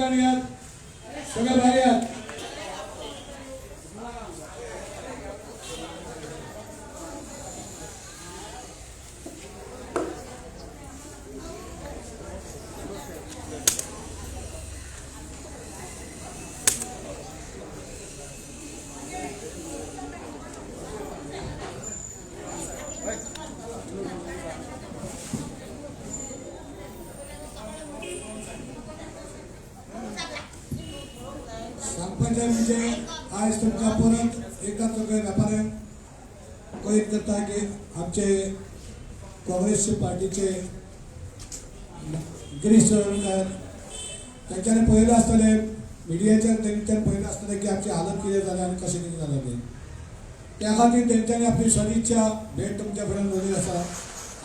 ठिकाणी यात सगळ्या भारी आहेत. म्हणजे आज तुमच्या परत एकदा सगळे व्यापाऱ्यांक कळीत करता की आमचे काँग्रेसचे पार्टीचे गिरीश चोडणकर त्यांच्यानी पळयलें आसतलें मिडियाचेर तेंच्यानी पळयलें आसतलें की आमची हालत कितें जालें आनी कशें कितें जालें तें त्या खातीर तेंच्यांनी आपली सदिच्छा भेट तुमच्या कडेन दवरली आसा.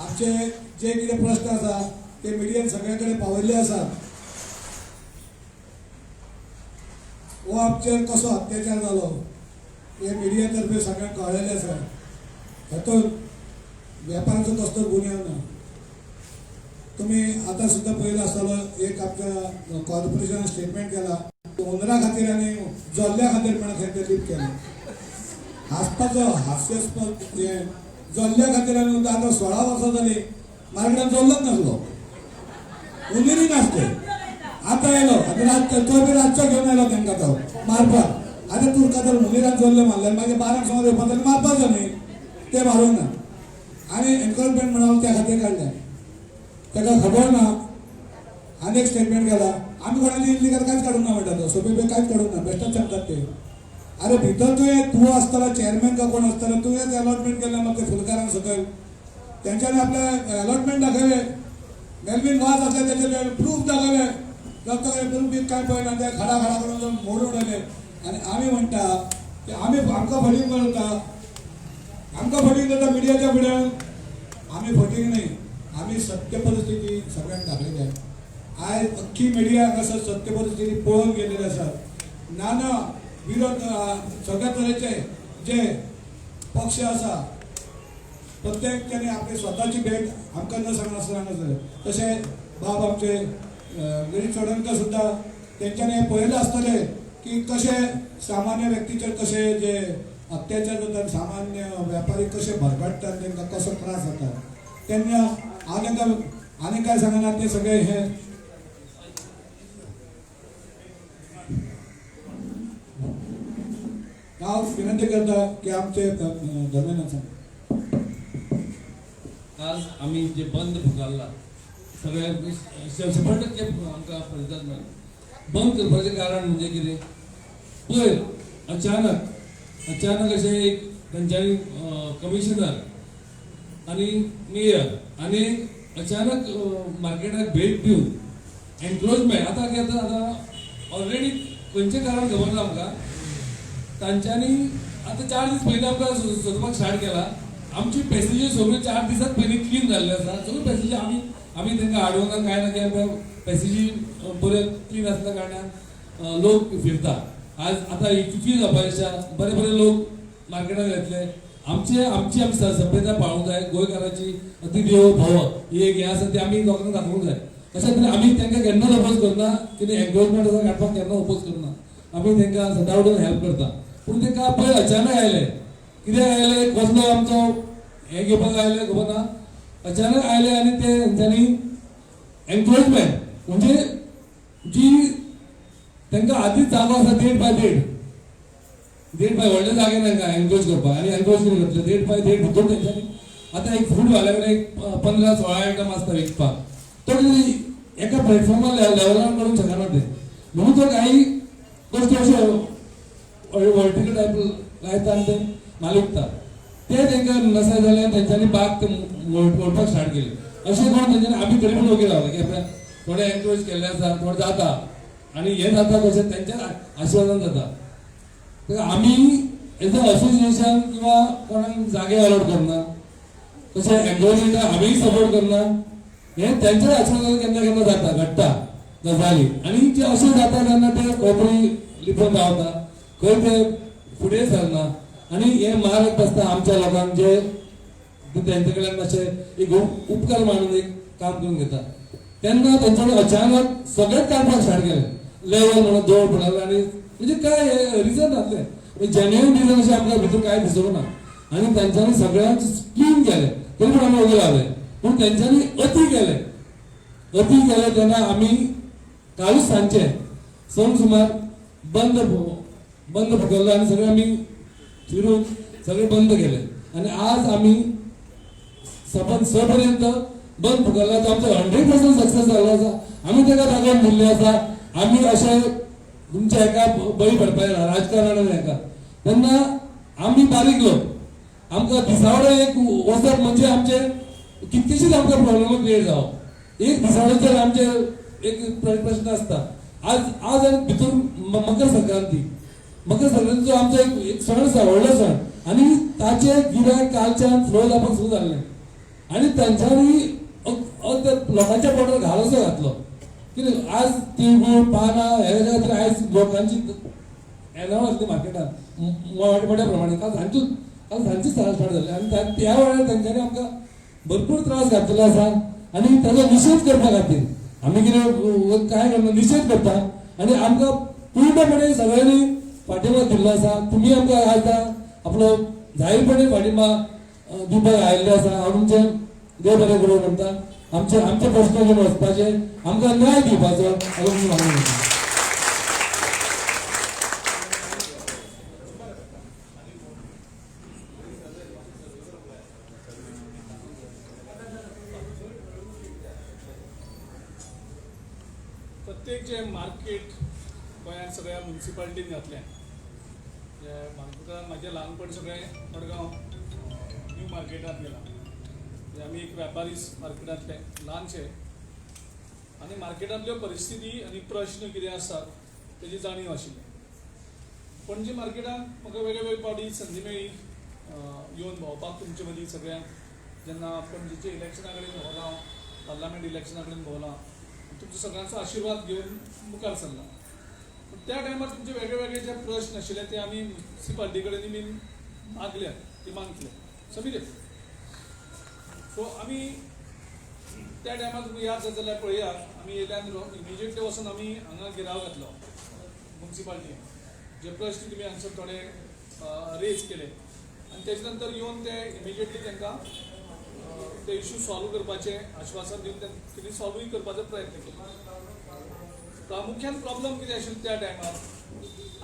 आमचे जे कितें प्रश्न आसा ते मिडियान सगळे कडेन पावयल्ले आसात. वो आमचेर कसो अत्याचार जालो हे मिडिया तर्फे सगळ्यांक कळलेलें आसा. हातूंत वेपाराचो कसलो गुन्यांव ना. तुम्ही आता सुद्धा पळयलो आसतलो एक आमच्या कॉर्पोरेशनान स्टेटमेंट केला ओनरा खातीर आनी जोल्ल्या खातीर म्हणून खंय ते लीप केलें. हांसपाचो हास्यास्पद हे जोल्ल्या खातीर आनी आतां 16 वर्सां जाली मार्केटान जोल्लोच नासलो उमेदी नासले. आता येलो आता तो बी रातचो घेवन आयलो तांकां तो मारपाक. आतां तूं खातीर मुनीरान जोल्ले मारले मागीर 12 समोर येवपाक जाल्यार मारपाचो न्ही ते मारूंक ना आनी एनकरेजमेंट म्हणून त्या खातीर काडलें. ताका खबर ना आनी एक स्टेटमेंट केला आमी कोणाची इल्लीगल कांयच काडूंक ना म्हणटा तो सोपे कांयच काडूंक ना बेश्टच सांगतात ते. अरे भितर तूं आसतलो चेअरमॅन का कोण आसतलो तुवेंच अलॉटमेंट केलें म्हाका फुलकारांक सकयल तेंच्यांनी आपले अलॉटमेंट दाखयलें मेलवीन वाज आसले तेचे प्रूफ दाखयले प्रूफ बी कांय पळयना ते खडा करून मोडून उडयले. आनी आमी म्हणटा की आमकां फटींग करता आमकां फटींग करता मिडियाच्या फुड्यान. आमी फटींग न्ही आमी सत्य परिस्थिती सगळ्यांक दाखयल्या. आयज अख्खी मिडिया हांगासर सत्य परिस्थिती पळोवन गेलेली आसा. नाना विरोध सगळ्या तरेचे जे पक्ष आसा प्रत्येकाने आपली स्वताची भेट आमकां न सांगनासतना तशें बाब आमचे गिरीश चोडणकर सुद्धा तेंच्यांनी पळयलें आसतलें की कशे सामान्य व्यक्तीचेर कशे जे अत्याचार जातात सामान्य व्यापारी कशे भरगडटात तांकां कसो त्रास जाता तेन्ना हांव तांकां आनी काय सांगना ते सगळे हे हांव विनंती करता की आमचे धर्मेंद्र सांग. आज आम्ही जे बंद पुकारला सगळ्या 100% आमकां प्रतिसाद मेळ्ळो. बंद करपाचें कारण म्हणजे कितें पयर अचानक अशें एक तांच्यांनी कमिशनर आनी मेयर आनी अचानक मार्केटाक भेट दिवन एनक्रोचमेंट आतां ऑलरेडी खंयचें कारण खबर ना आमकां तांच्यांनी आतां 4 दीस पयलीं आमकां सोदपाक स्टार्ट केला. आमची पॅसेंजर सगळ्यो 4 दिसांत पयलीं क्लीन जाल्ले आसा. सगळ्यो पॅसेंजर आमी तांकां आडोवंक ना कांय ना कित्याक पॅसेंजर बऱ्यो क्लीन आसल्या कारणान लोक फिरता. आज आतां चुकी जावपाची आसा बरे लोक मार्केटान येतले. आमची सभ्यता पाळूंक जाय. गोंयकाराची अति देवो भव ही एक हें आसा ती आमी लोकांक दाखोवंक जाय. अशा तरेन आमी तांकां केन्नाच अपोज करना कितें एनक्रोचमेंट आसा काडपाक केन्ना अपोज करना. आमी तांकां सदां हेल्प करता. पूण तांकां पळय अचानक आयले कितें आयले कसलो आमचो हें घेवपाक आयले खबर ना. अचानक आयले आनी ते तेंच्यांनी एनक्रोचमेंट म्हणजे जी तांकां आदींच जागो आसा 1.5 बाय व्हडले जागे तांकां एनक्रोच करपाक आनी एनक्रोच करून घेतले 1.5 भितर तेंच्यांनी आतां एक फूड वाल्या कडेन एक 15-16 आयटम आसता विकपाक तो एका प्लॅटफॉर्मा लेवलान करूंक शकना ते. म्हणून तो काही गोश्टी अश्यो वर्टिकल टायप लायता आनी ते माल विकता ते तांकां नसाय जाले आनी तेंच्यांनी बाग ओडपाक स्टार्ट केली. अशें कोण तेंच्यांनी आमी तरी पूण ओके रावले की थोडे एनक्रोच केल्ले आसा थोडे जाता आनी हें जाता कशें तेंच्या आशिर्वादान जाता. आमी एज अ असोसिएशन किंवा कोणाक जागे अलॉट करना तशें एनक्रोचमेंटाक आमीय सपोर्ट करना. हें तेंच्याच आशिर्वादान केन्ना जाता घडटा गजाली आनी जे अशें जाता तेन्ना ते कोपरी लिपोवन रावता खंय ते फुडें सरना आनी हें मारक आसता आमच्या लोकांक जे तेंचे कडल्यान मातशें एक उपकार मानून एक काम करून घेता. तेन्ना तेंच्यांनी अचानक सगळेंच काडपाक स्टार्ट केलें लेवल म्हणून दौड पडले आणि म्हणजे काय रिझन जातले जेन्युइन रिझन असे आमकां भितर काय दिसूंक ना आणि तेंच्यांनी सगळ्यांचे स्कीम केले तरी पण आमी उगे रावले पूण तेंच्यांनी अती केले तेन्ना आमी कालूच सांजचे संक सुमार बंद फुकल्लो आणि सगळे आमी फिरून सगळे बंद केले आणि आज आमी स पर्यंत बंद फुकल्ला तो आमचो 100% सक्सेस जाल्लो आसा आमी ताका लागून दिल्ले आसा आमी अशे तुमच्या हेका बळी पडपाक ना राजकारणान हेका तेन्ना आमी बारीक लोक आमकां दिसावडे एक वचप म्हणजे आमचे कितकेशीच आमकां प्रॉब्लेम क्रिएट जावप एक दिसावड्याचेर आमचे एक प्रश्न आसता आज भितर मकर संक्रांतीचो आमचो एक सण आसा व्हडलो सण आणि ताचे गिरायक कालच्यान फ्लो जावपाक सुरू जाल्लें आणि तांच्यांनी लोकांच्या पोटार घालोसो घातलो कितें आज तिळगूळ पानां हे खातीर आयज लोकांची येनां आसली मार्केटांत मोठ्या प्रमाणात काल सांजची स्टार्ट जाल्ले आनी त्या वेळार तांच्यांनी आमकां भरपूर त्रास घातलेलो आसा आणि ताचो निशेध करपा खातीर आमी कितें काय करना निशेध करता आणि आमकां पूर्णपणे सगळ्यांनी पाठिंबा दिल्लो आसा तुमी आमकां आयज आपलो जाहीरपणे पाठिंबा दिवपाक आयिल्ले आसा हांव तुमचें देव बरें करूं म्हणटा आमचे प्रश्न घेवन वचपाचे आमकां न्याय दिवपाचो हांव तुमकां मागणी करता प्रत्येक जे मार्केट गोंयांत सगळ्या म्युनिसिपालिटीन घातलें म्हाजें ल्हानपण सगळें मडगांव न्यू मार्केटांत गेलां आमी एक व्यापारी मार्केटांतले ल्हानशे आनी मार्केटांतल्यो परिस्थिती आनी प्रश्न कितें आसात तेजी जाणीव आशिल्ली पणजी मार्केटांत म्हाका वेगळे फावटी संदी मेळ्ळी येवन भोंवपाक तुमचे मदीं सगळ्यांक जेन्ना पणजेच्या इलेक्शना कडेन भोंवला हांव पार्लमेंट इलेक्शना कडेन भोंवला तुमचो सगळ्यांचो आशिर्वाद घेवन मुखार सरला त्या टायमार तुमचे वेगळे जे प्रश्न आशिल्ले ते आमी म्युनिसिपालिटी कडेन बीन मागले ते मागतले समीर सो आमी त्या टायमार तुमी याद जाता जाल्यार पळयात आमी येयल्यान इमिजिएटली वचून आमी हांगा गिराव घातलो म्युनिसिपालिटीन जे प्रश्न तुमी हांगसर थोडे रेज केले आनी तेजे नंतर येवन ते इमिजिएटली तांकां ते इश्यू सॉल्व करपाचे आश्वासन दिवन तेणी सॉल्वूय करपाचो प्रयत्न केलो प्रामुख्यान प्रॉब्लम कितें आशिल्लो त्या टायमार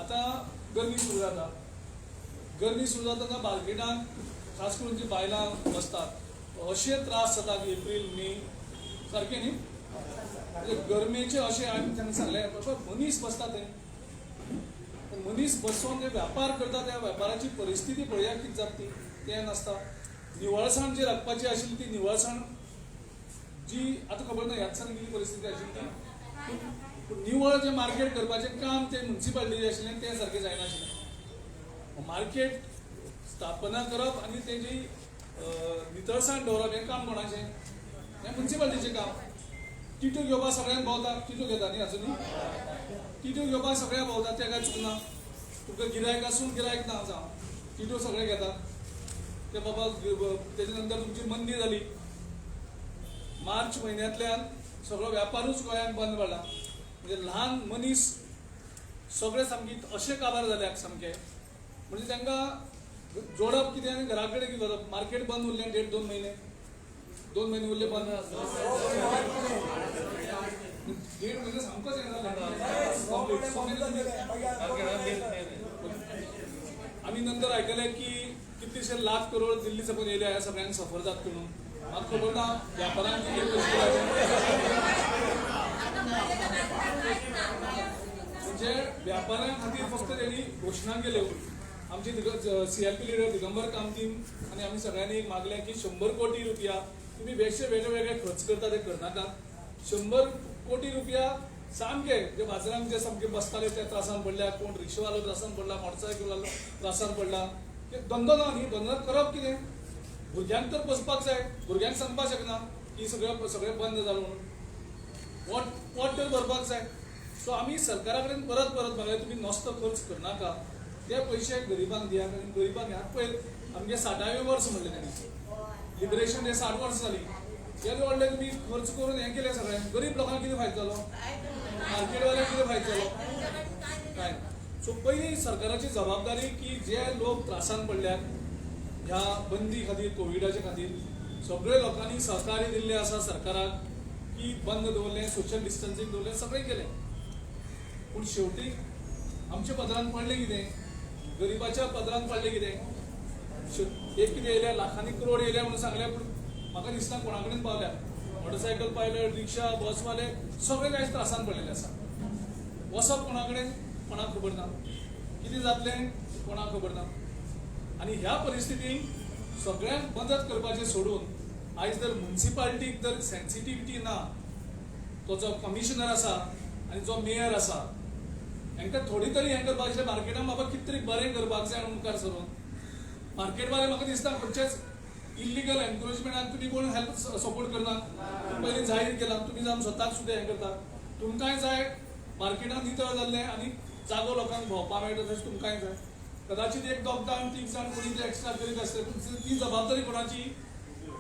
आतां गरमी सुरू जाता मार्केटांत खास करून जी बायलां बसतात अशे त्रास जातात एप्रील मे सारकें न्ही म्हणजे गरमेचे अशे हांवें तांकां सांगलें मनीस बसता थंय मनीस बसून जे व्यापार करता त्या वेपाराची परिस्थिती पळया कितें जाता तें नासता निवळसाण जी राखपाची आशिल्ली ती निवळसाण जी आतां खबर ना ह्याच दिसांनी कितें परिस्थिती आशिल्ली पूण निवळ जे मार्केट करपाचें काम ते म्युनिसिपालिटीचें आशिल्लें तें सारकें जायनाशिल्लें मार्केट स्थापना करप आनी तेजी नितळसाण दवरप हें काम कोणाचें हें म्युनिसिपालिटीचें काम टिट्यो घेवपाक सगळ्यांक भोंवता टिट्यो घेता न्ही आजुनी टिट्यो घेवपाक सगळ्यांक भोंवता तें काय चुकना तुमकां गिरायक आसून गिरायक ना जावं टिट्यो सगळे घेतात ते बाबा तेजे नंतर तुमची मंदी जाली मार्च म्हयन्यांतल्यान सगळो वेपारूच गोंयांत बंद पडला म्हणजे ल्हान मनीस सगळे सामके अशे काबार जाल्यात सामके म्हणजे तांकां जोडप कितें आनी घरा कडेन कितें करप मार्केट बंद उरलें 1.5-2 म्हयने 2 म्हयने उरले बंद 1.5 म्हयने सामकोच हें आमी नंतर आयकलें की कितलेशे लाख करोड दिल्ली साकून येयले ह्या सगळ्यांक सफर जाता म्हणून म्हाका खबर ना व्यापारांक म्हणजे व्यापाऱ्यां खातीर फक्त तेणी घोशणा केल्यो आमचे CLP लिडर दिगंबर कामतीन आनी आमी सगळ्यांनी एक मागलें की 100 कोटी रुपया तुमी बेश्टे वेगळे खर्च करता ते करनाकात 100 कोटी रुपया सामके जे बाजारांत जे सामके बसताले ते त्रासान पडल्या कोण रिक्षावालो त्रासान पडला मोटरसायकल त्रासान पडला धंदो ना न्ही धंदो करप कितें भुरग्यांक तर पोसपाक जाय भुरग्यांक सांगपाक शकना की सगळें बंद जालो म्हणून पोट तर भरपाक जाय सो आमी सरकारा कडेन परत मागले तुमी नस्तो खर्च करनाका ते पयशे गरिबांक दियात आनी गरिबांक ह्यात पळय आमगे 60वें वर्स म्हणलें तेणी लिबरेशन डे 60 वर्स जाली येदे व्हडले तुमी खर्च करून हें केलें सगळें गरीब लोकांक कितें फायदो जालो मार्केटवाल्याक कितें फायदो काय सो पहिली सरकाराची जबाबदारी की जे लोक त्रासान पडल्यात ह्या बंदी खातीर कोविडाच्या खातीर सगळे लोकांनी सहकार्य दिल्लें आसा सरकाराक की बंद दवरलें सोशल डिस्टन्सिंग दवरलें सगळें केलें पूण शेवटी आमच्या पदरान पडलें कितें गरिबाच्या पदरान पडलें कितें एक कितें येयल्या लाखांनी करोड येयल्या म्हणून सांगल्या पूण म्हाका दिसना कोणा कडेन पावल्या मोटरसायकल पायलट रिक्षा बसवाले सगळे कांयच त्रासान पडलेले आसा वचप कोणा कडेन कोणाक खबर ना कितें जातलें कोणाक खबर ना आनी ह्या परिस्थितीक सगळ्यांक मदत करपाचें सोडून आयज जर म्युनिसिपालिटीक जर सेन्सिटिव्हिटी ना तो जो कमिशनर आसा आनी जो मेयर आसा हांकां थोडी तरी हें करपाक जाय मार्केटान बाबा कितें तरी बरें करपाक जाय मुखार सरून मार्केटवाले म्हाका दिसता खंयचेच इल्लिगल एनक्रोचमेंटाक तुमी कोण हेल्प सपोर्ट करना पयलीं जाहीर केलां तुमी जावन स्वताक सुद्दां हें करता तुमकांय जाय मार्केटान नितळ जाल्लें आनी जागो लोकांक भोंवपाक मेळटा तशें तुमकांय जाय कदाचित एक दोग जाण तीग जाण कोणी ते एक्स्ट्रा करीत आसले पूण ती जबाबदारी कोणाची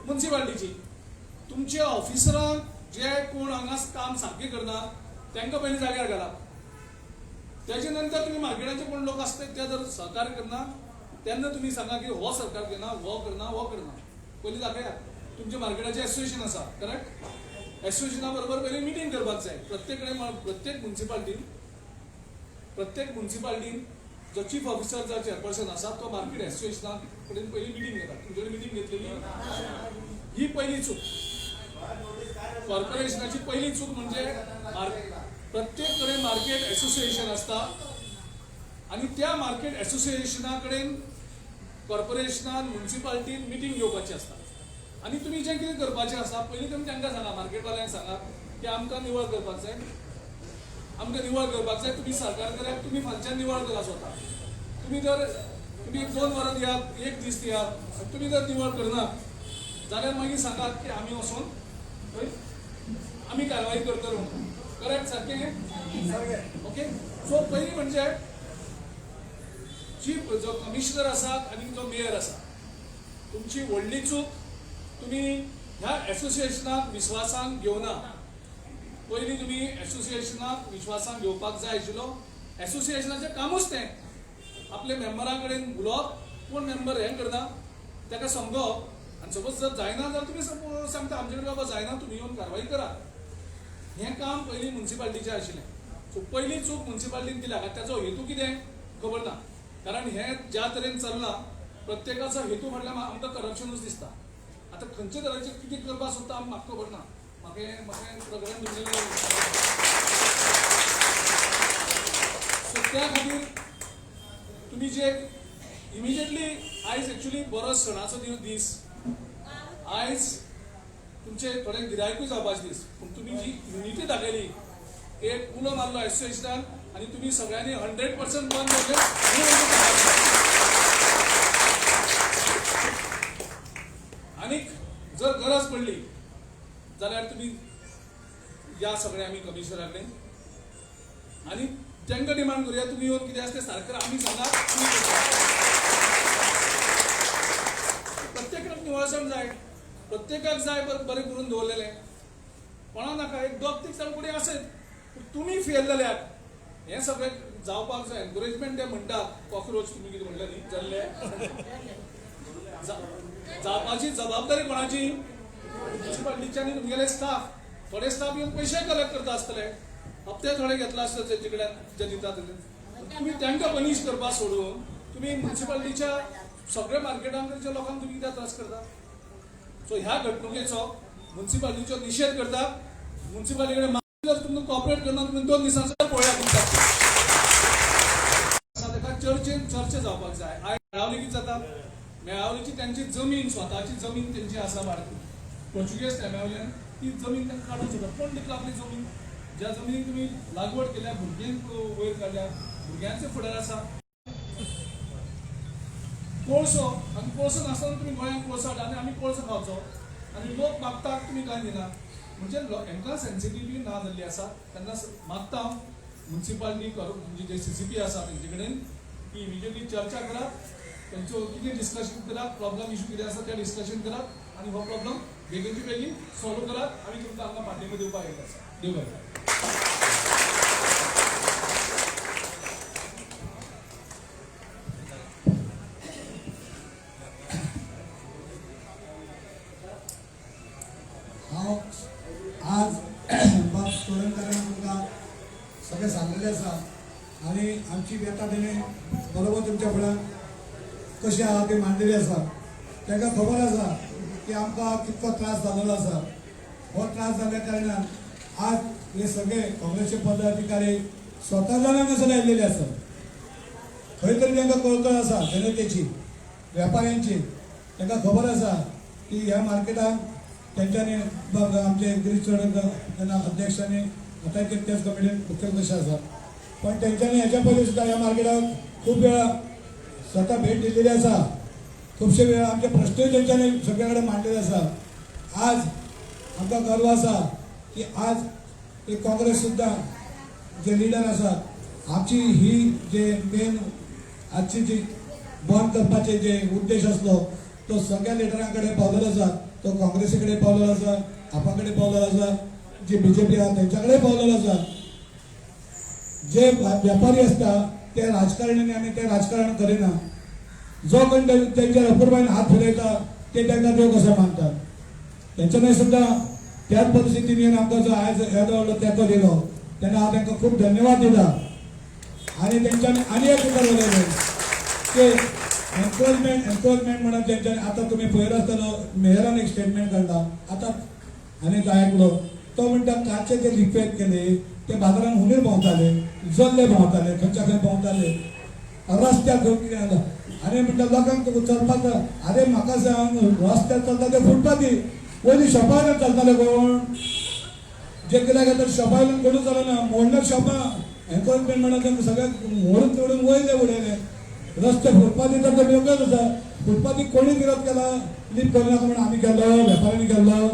म्युनिसिपालिटीची तुमचे ऑफिसरांक जे कोण हांगा काम सारकें करना तांकां पयलीं जाग्यार घाला त्याच्या नंतर तुम्ही मार्केटाचे कोण लोक असतात ते जर सहकार्य करना त्यांना तुम्ही सांगा की हो सरकार घेना हो करना पयलीं दाखया तुमचे मार्केटाचे एसोसिएशन आसा करेक्ट एसोसिएशना बरोबर पयलीं मिटींग करपाक जाय प्रत्येक म्युनिसिपालिटीन जो चीफ ऑफिसर जो चेअरपर्सन आसा तो मार्केट एसोसिएशना कडेन पयलीं मिटींग घेता तुमचे कडेन मिटींग घेतलेली ही पहिली चूक कॉर्पोरेशनाची पहिली चूक म्हणजे प्रत्येक कडेन मार्केट एसोसिएशन असता आणि त्या मार्केट एसोसिएशना कडेन कॉर्पोरेशनान म्युनिसिपालिटीन मिटींग घेवपाची असता आणि तुम्ही जे कितें करपाचें आसा पयलीं तुमी तांकां सांगा मार्केटवाल्यांक सांगा की आमकां निवळ करपाक जाय तुम्ही सरकाराक तुम्ही फालच्यान निवळ करा स्वता तुम्ही 2 वरां दियात 1 दीस दियात तुम्ही जर निवळ करना जाल्यार मागीर सांगात की आमी वचून आमी कारवाई करतलो करेक्ट सारकें ओके सो पयलीं म्हणजे चीफ जो कमिशनर आसात आनी जो मेयर आसा तुमची व्हडली चूक तुम्ही ह्या एसोसिएशनाक विश्वासांक घेवना पयलीं तुम्ही एसोसिएशनाक विश्वासांक घेवपाक जाय आशिल्लो एसोसिएशनाचें कामूच तें आपले मेंबरां कडेन उलोवप कोण मेंबर हें करता ताका समजोवप आनी सपोज जर जायना जाल्यार तुमी सांगता आमचे कडेन बाबा जायना तुमी येवन कारवाई करा हें काम पयलीं म्युनिसिपालिटीचें आशिल्लें सो पयली चूक म्युनिसिपालिटीन केल्या ताचो हेतू कितें खबर ना कारण हें ज्या तरेन चल्लां प्रत्येकाचो हेतू म्हटल्यार आमकां करप्शनूच दिसता आतां खंयचे तरेचें कितें करपाक सोदता म्हाका खबर ना म्हाका प्रोग्राम दिल्लेलो सो त्या खातीर तुमी जे इमिजिएटली आयज एक्चुअली बरो सणाचो दीस आयज तुमचे थोडे गिरायकूय जावपाचे दीस पूण तुमी जी युनिटी दाखयली एक उलो मारलो एसोसिएशनान आनी तुमी सगळ्यांनी 100% बंद आनी जर गरज पडली जाल्यार तुमी या सगळे आमी कमिशनरा कडेन आनी तांकां डिमांड करूया तुमी येवन कितें आसा तें सारकें आमी सांगात प्रत्येकाक निवळसाण जाय प्रत्येकाक जाय बरें करून दवरलेलें कोणा नाका एक 2-3 जाण कोणी आसत तुमी फेल जाल्यात हें सगळें जावपाक जाय एनकरेजमेंट ते म्हणटात कॉक्रोच तुमी कितें म्हणलें न्ही जाल्ले जावपाची जबाबदारी कोणाची म्युनिसिपालिटीची आनी तुमगेले स्टाफ थोडे स्टाफ येवन पयशे कलेक्ट करता आसतले हप्ते थोडे घेतला आसतले तेजे कडल्यान जे दिता तुमी तांकां पनीश करपाक सोडून तुमी म्युनिसिपालिटीच्या सगळ्या मार्केटांकडच्या लोकांक तुमी कित्याक त्रास करता सो ह्या घडणुकेचो म्युनिसिपालिटीचो निशेध करता म्युनिसिपालिटी कडेन जर तुमकां कॉपरेट करना तुमी 2 दिसांचो पळया तुमकां चर्चा जावपाक जाय आयज मेळावली कितें जाता मेळावलीची त्यांची जमीन स्वताची जमीन त्यांची आसा भारत पोर्चुगेज मेळावल्यान ती जमीन तांकां काडून सोदता कोण दितलो आपली जमीन ज्या जमिनीक तुमी लागवड केल्या भुरग्यांक वयर काडल्या भुरग्यांचे फुडार आसा कोळसो आनी कोळसो नासतना तुमी गोंयांत कोळसो हाडटा आनी आमी कोळसो खावचो आनी लोक मागतात तुमी कांय दिना म्हणजे हांकां सेन्सिटिव्हिटी ना जाल्ली आसा तेन्ना मागता हांव म्युनिसिपालिटी म्हणजे जे CCP आसा तेंचे कडेन की इमिजिएटली चर्चा करात तेंचो कितें डिस्कशन करात प्रॉब्लम इश्यू कितें आसा तें डिस्कशन करात आनी हो प्रॉब्लम बेगीनची बेगीन सॉल्व करात आमी तुमकां हांगा पाठिंबो दिवपाक येता देव बरें कशी आहा ती मांडलेली आसा ताका खबर आसा की आमकां कितको त्रास जाल्लो आसा हो त्रास जाल्ल्या कारणान आज हे सगळे काँग्रेसचे पदाधिकारी स्वता जावन हांगासर आयिल्ले आसात खंय तरी तांकां कळकळ आसा जनतेची व्यापाऱ्यांची तांकां खबर आसा की ह्या मार्केटान तेंच्यांनी आमचे गिरीश चोडकर तेन्ना अध्यक्षांनी आतां तेच कमिटीन मुखेल कशें आसा पण तेंच्यांनी हेच्या पयलीं सुद्दां ह्या मार्केटाक खूब वेळा स्वता भेट दिल्लेली आसा खुबशे वेळा आमचे प्रश्नूय तेंच्यांनी सगळे कडेन मांडलेले आसा आज आमकां गर्व आसा की आज एक काँग्रेस सुद्दां जे लिडर आसात आमची ही जे मेन आजची जी बंद करपाचे जे उद्देश आसलो तो सगळ्या लिडरां कडेन पावलेलो आसा तो काँग्रेसी कडेन पावलेलो आसा आपा कडेन पावलेलो आसा जे BJP आहा तेंच्या कडेन पावलेलो आसा जे व्यापारी असता ते राजकारण्यांनी आनी ते राजकारण करिना जो कोण तेंच्या अपुरबायेन हात फिरयता ते तांकां देव कसो मानतात तेंच्यांनी सुद्दां त्याच परिस्थितीन येवन आमकां जो आयज येदो व्हडलो तेंको दिलो तेन्ना हांव तांकां खूब धन्यवाद दिता आनी तेंच्यांनी आनी एक उतर उलयलें की एनक्रोचमेंट म्हणून तेंच्यांनी आतां तुमी पळयलो आसतलो मेयरान एक स्टेटमेंट काडला आतां आनी तो आयकलो तो म्हणटा काचे जे लिपेक केले ते बाजारान हुनीर भोंवताले जल्ले भोंवताले खंयच्या खंय भोंवताले रस्त्यार घेवन कितें जालें आनी म्हणटा लोकांक चलपाक आरे म्हाका सांग रस्त्यार चलता ते फुटपाथी पयलीं शॉपार चलताले कोण जे कित्याक आतां शॉपार कोणूच चलना मोडणार शॉपां एनक्रोचमेंट म्हणून तेंकां सगळ्याक मोडून तोडून वयले उडयले रस्ते फुटपाथी तर ते वेगळेच आसा फुटपाथीक कोणी विरोध केला लीप करनाका म्हणून आमी केल्लो वेपाऱ्यांनी केल्लो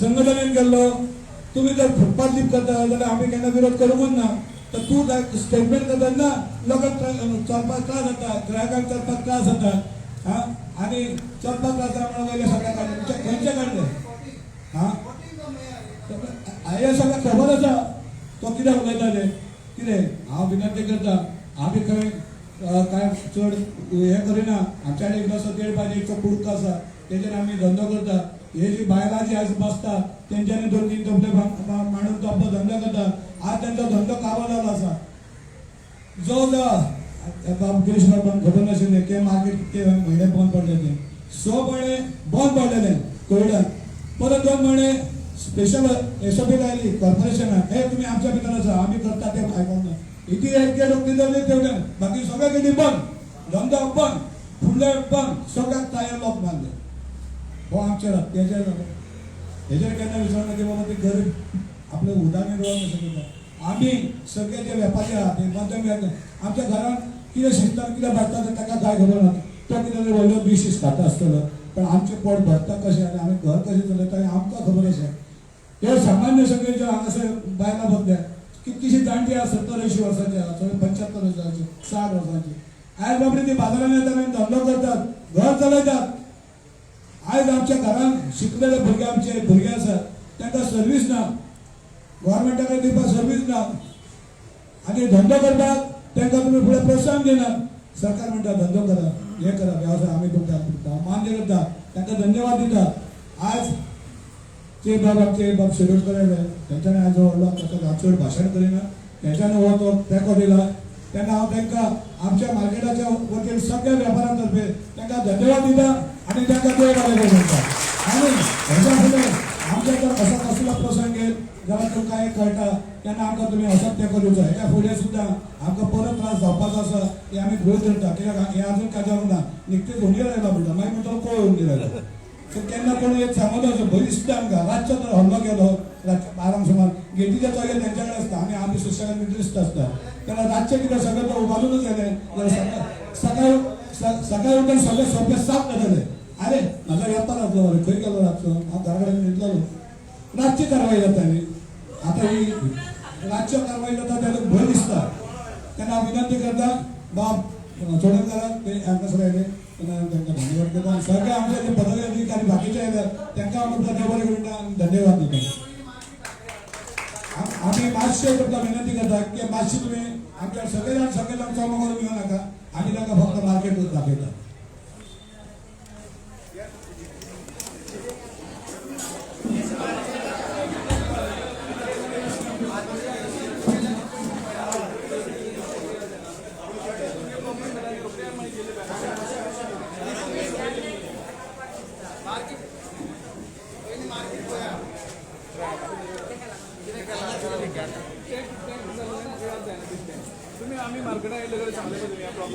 संघटनेन केल्लो तुम्ही जर फुटपाथ लीप करता जाल्यार आमी केन्ना विरोध करूंकच ना तर तूं स्टेटमेंट करतना लोकांक चलपाक त्रास जाता ग्राहकांक चलपाक त्रास जाता हा आनी चलपाक त्रास जाता म्हणून वयले सगळे काडले खंयचे काडले हा हे सगळ्यांक खबर आसा तो कित्याक उलयता ते कितें हांव विनंती करता आमी खंय काय चड हे करिना आमच्या कडेन इल्लोसो 1.5 बायचो कुडको आसा तेजेर आमी धंदो करता हे जी बायलां जी आयज बसता तेंच्यांनी 2-3 कपडे मांडून तो आपलो धंदो करता आज तेंचो धंदो काबो जालो आसा जो गिरीश बाबांक खबर नाशिल्लें की मार्केट कितके म्हयने बंद पडले ते 6 म्हयने बंद पडलेले कोविडान परत 2 म्हयने स्पेशल SOP लायली कॉर्पोरेशनान हे तुमी आमच्या भितर आसा आमी करता ते आयकोंक ना इतली एक लोक दिले तेवढ्यान बाकी सगळे कितें बंद धंदो बंद फुडले बंद सगळ्याक टायर लॉक मारले हो आमचे तेजेर हेजेर केन्ना विचारना की बाबा ते गरीब आपले उदामी रोवन कशें करता आमी सगळे जे वेपारी आहा ते मध्यम आमच्या घरान कितें शिजता कितें भरता तें ताका कांय खबर ना तो कितें व्हडलो डिशीस खाता आसतलो पण आमचें पोट भरता कशें आनी आमी घर कशें चलयता हें आमकां खबर आसा हे सामान्य सगळे जे हांगासर बायलां बसल्या कितकीशी जाणटी आहा 70-80 वर्सांची आहा 75 वर्सांची 60 वर्सांची आयज बाबडी ती बाजारान येतात आनी धंदो करतात घर चलयतात आयज आमच्या घरान शिकलेले भुरगे आमचे भुरगे आसात तांकां सर्वीस ना गव्हर्मेंटाकडे दिवपाक सर्वीस ना आनी धंदो करपाक तांकां तुमी फुडें प्रोत्साहन दिनात सरकार म्हणटा धंदो करा हे करा वेवसाय आमी तुमकां मान्य करता तांकां धन्यवाद दिता आज ते बाब शिरोडकर आयले तेंच्यांनी आज व्हडलो ताका चड भाशण करिना तेंच्यांनी हो तो तेंको दिला तेन्ना हांव तांकां आमच्या मार्केटाच्या वतीन सगळ्या वेपाऱ्यां तर्फे तांकां धन्यवाद दिता आनी तांकां देव बरें करता आनी हेच्या फुडें आमच्या जर असो कसलो प्रसंग येत जाल्यार तुमकां एक कळटा तेन्ना आमकां तुमी असोच तेंको दिवचो हेच्या फुडें सुद्दां आमकां परत त्रास जावपाचो आसा की आमी गृह धरता कित्याक हें आजून काय जावंक ना निकतेच हुंदीर आयला म्हणटा मागीर म्हणटा कोळ हुंदीर आयला केन्ना कोण एक सांगलो असो भंय दिसता आमकां रातचो तर हल्लो गेलो रातचे 12 सुमार गेटीच्या चोय तेंच्या कडेन आसता आनी आमी सुशेगाद मिलिटरिस्ट आसता तेन्ना रातचे कितें सगळें तो उबालूनच गेले सकाळी उठून सगळे सोंपे साफ जाताले अरे म्हाजो वेपार आसलो खंय गेलो रातचो हांव घरा कडेन न्हिदलो रातची कारवाई जाताली आतां ही रातच्यो कारवाई जाता तेका भंय दिसता तेन्ना हांव विनंती करता बाब चोडणकाराक ते हांगासर आयले तेन्ना तांकां धन्यवाद करता सगळे आमचे जे पदवी अधिकारी बाकीचे आयले तांकां हांव देव बरें करता आनी धन्यवाद दिता आमी मातशें तुमकां विनंती करता की मातशी तुमी आमच्या सगळे जाण जमा करून येवं नाका आमी तांकां फक्त मार्केट दाखयता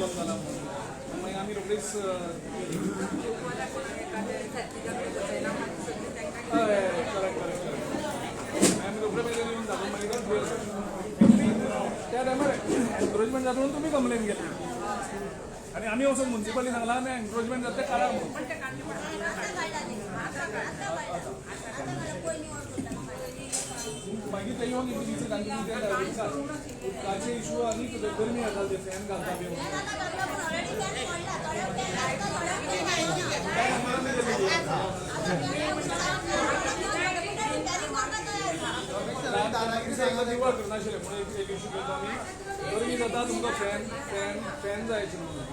प्रॉब्लेम झाला म्हणून मग आम्ही रोखडीच करेक्ट आम्ही रोखडे येऊन जातो मागीर त्या टायमार एन्क्रोचमेंट जाता म्हणून तुम्ही कंप्लेन केली आणि आम्ही वचून म्युन्सिपालिटी सांगला आम्ही एन्क्रोचमेंट जाता ते काडा म्हणून मागीर ते येवन इतली उदकाचे इशू आनी गरमी येता ते फॅन घालता बी निवड करनाशिल्ले म्हणून एक इशू घेतो आमी गरमी जाता तुमकां फॅन फॅन फॅन जायचे म्हणून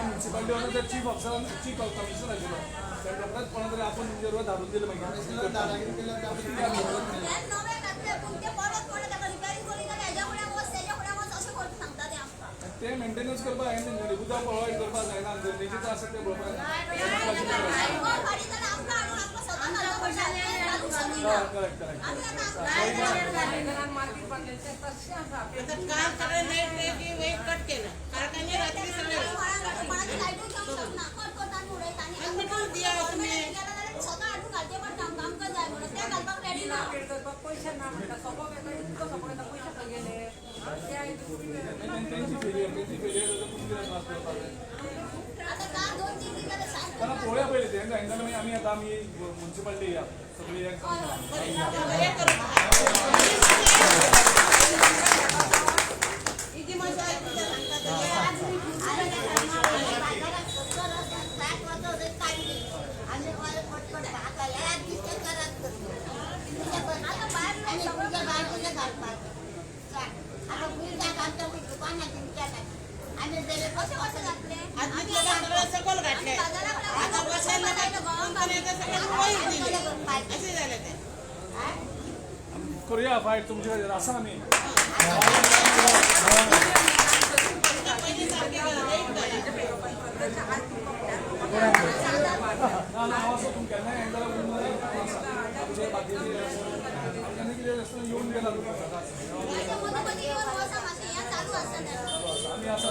municipality chief officer chief commissioner आशिल्लो त्या प्रकारात कोणा तरी आपण तुमचे बरोबर धाडून दिले ते मेंटेनन्स करपाक जायना उदक प्रोवायड करपाक जायना गरजेचे त्रास आसा ते पळोवया पयलीं तेंकां आमी आतां आमी म्युन्सिपालिटी या सगळी एक करूया फायट तुमच्या खातीर आसा आमी हांव असो तुमकां केन्नाय हें जाल्यार बाकीचे येवन गेला आमी आसा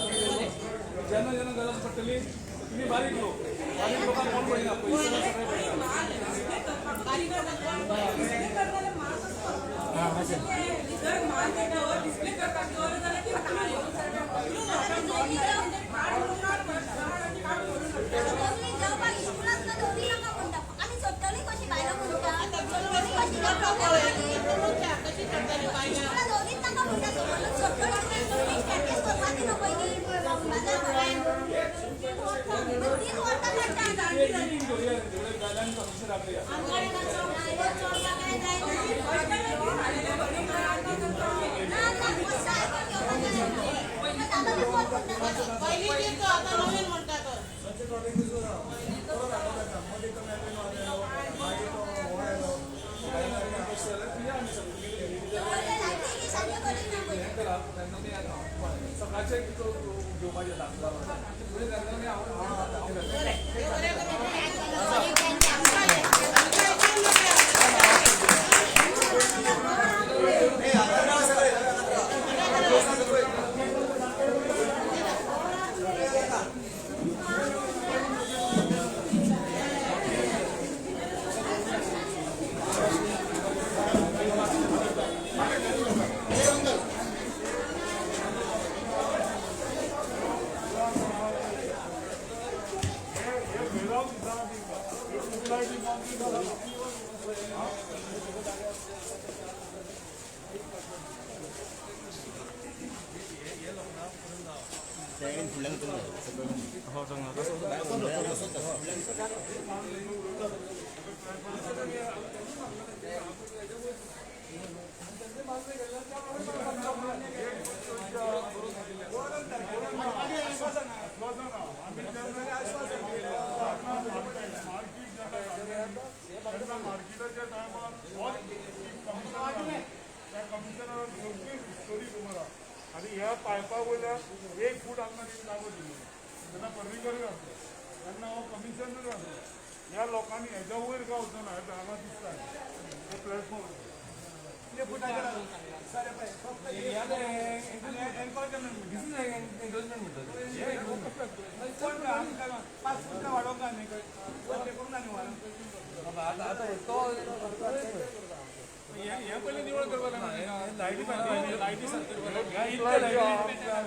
जेन्ना जेन्ना गरज पडटली तुम्ही बारीक लोकांक कोण पळयना पयशे सकाळचे घेवपाक येता मार्केटाच्या टायमार कमिशनरान योग्य स्टोरी तुम्हाला आणि ह्या पायपा वयल्यान 1 फूट आमकां जागो दिली तेन्ना पर्रीकरूय आसलो तेन्ना हो कमिशनर आसलो ह्या लोकांनी हेज्या वयर गावचो ना हांगा दिसता हे प्लॅटफॉर्म हे पहिले निवड करपाक लायटी सारखे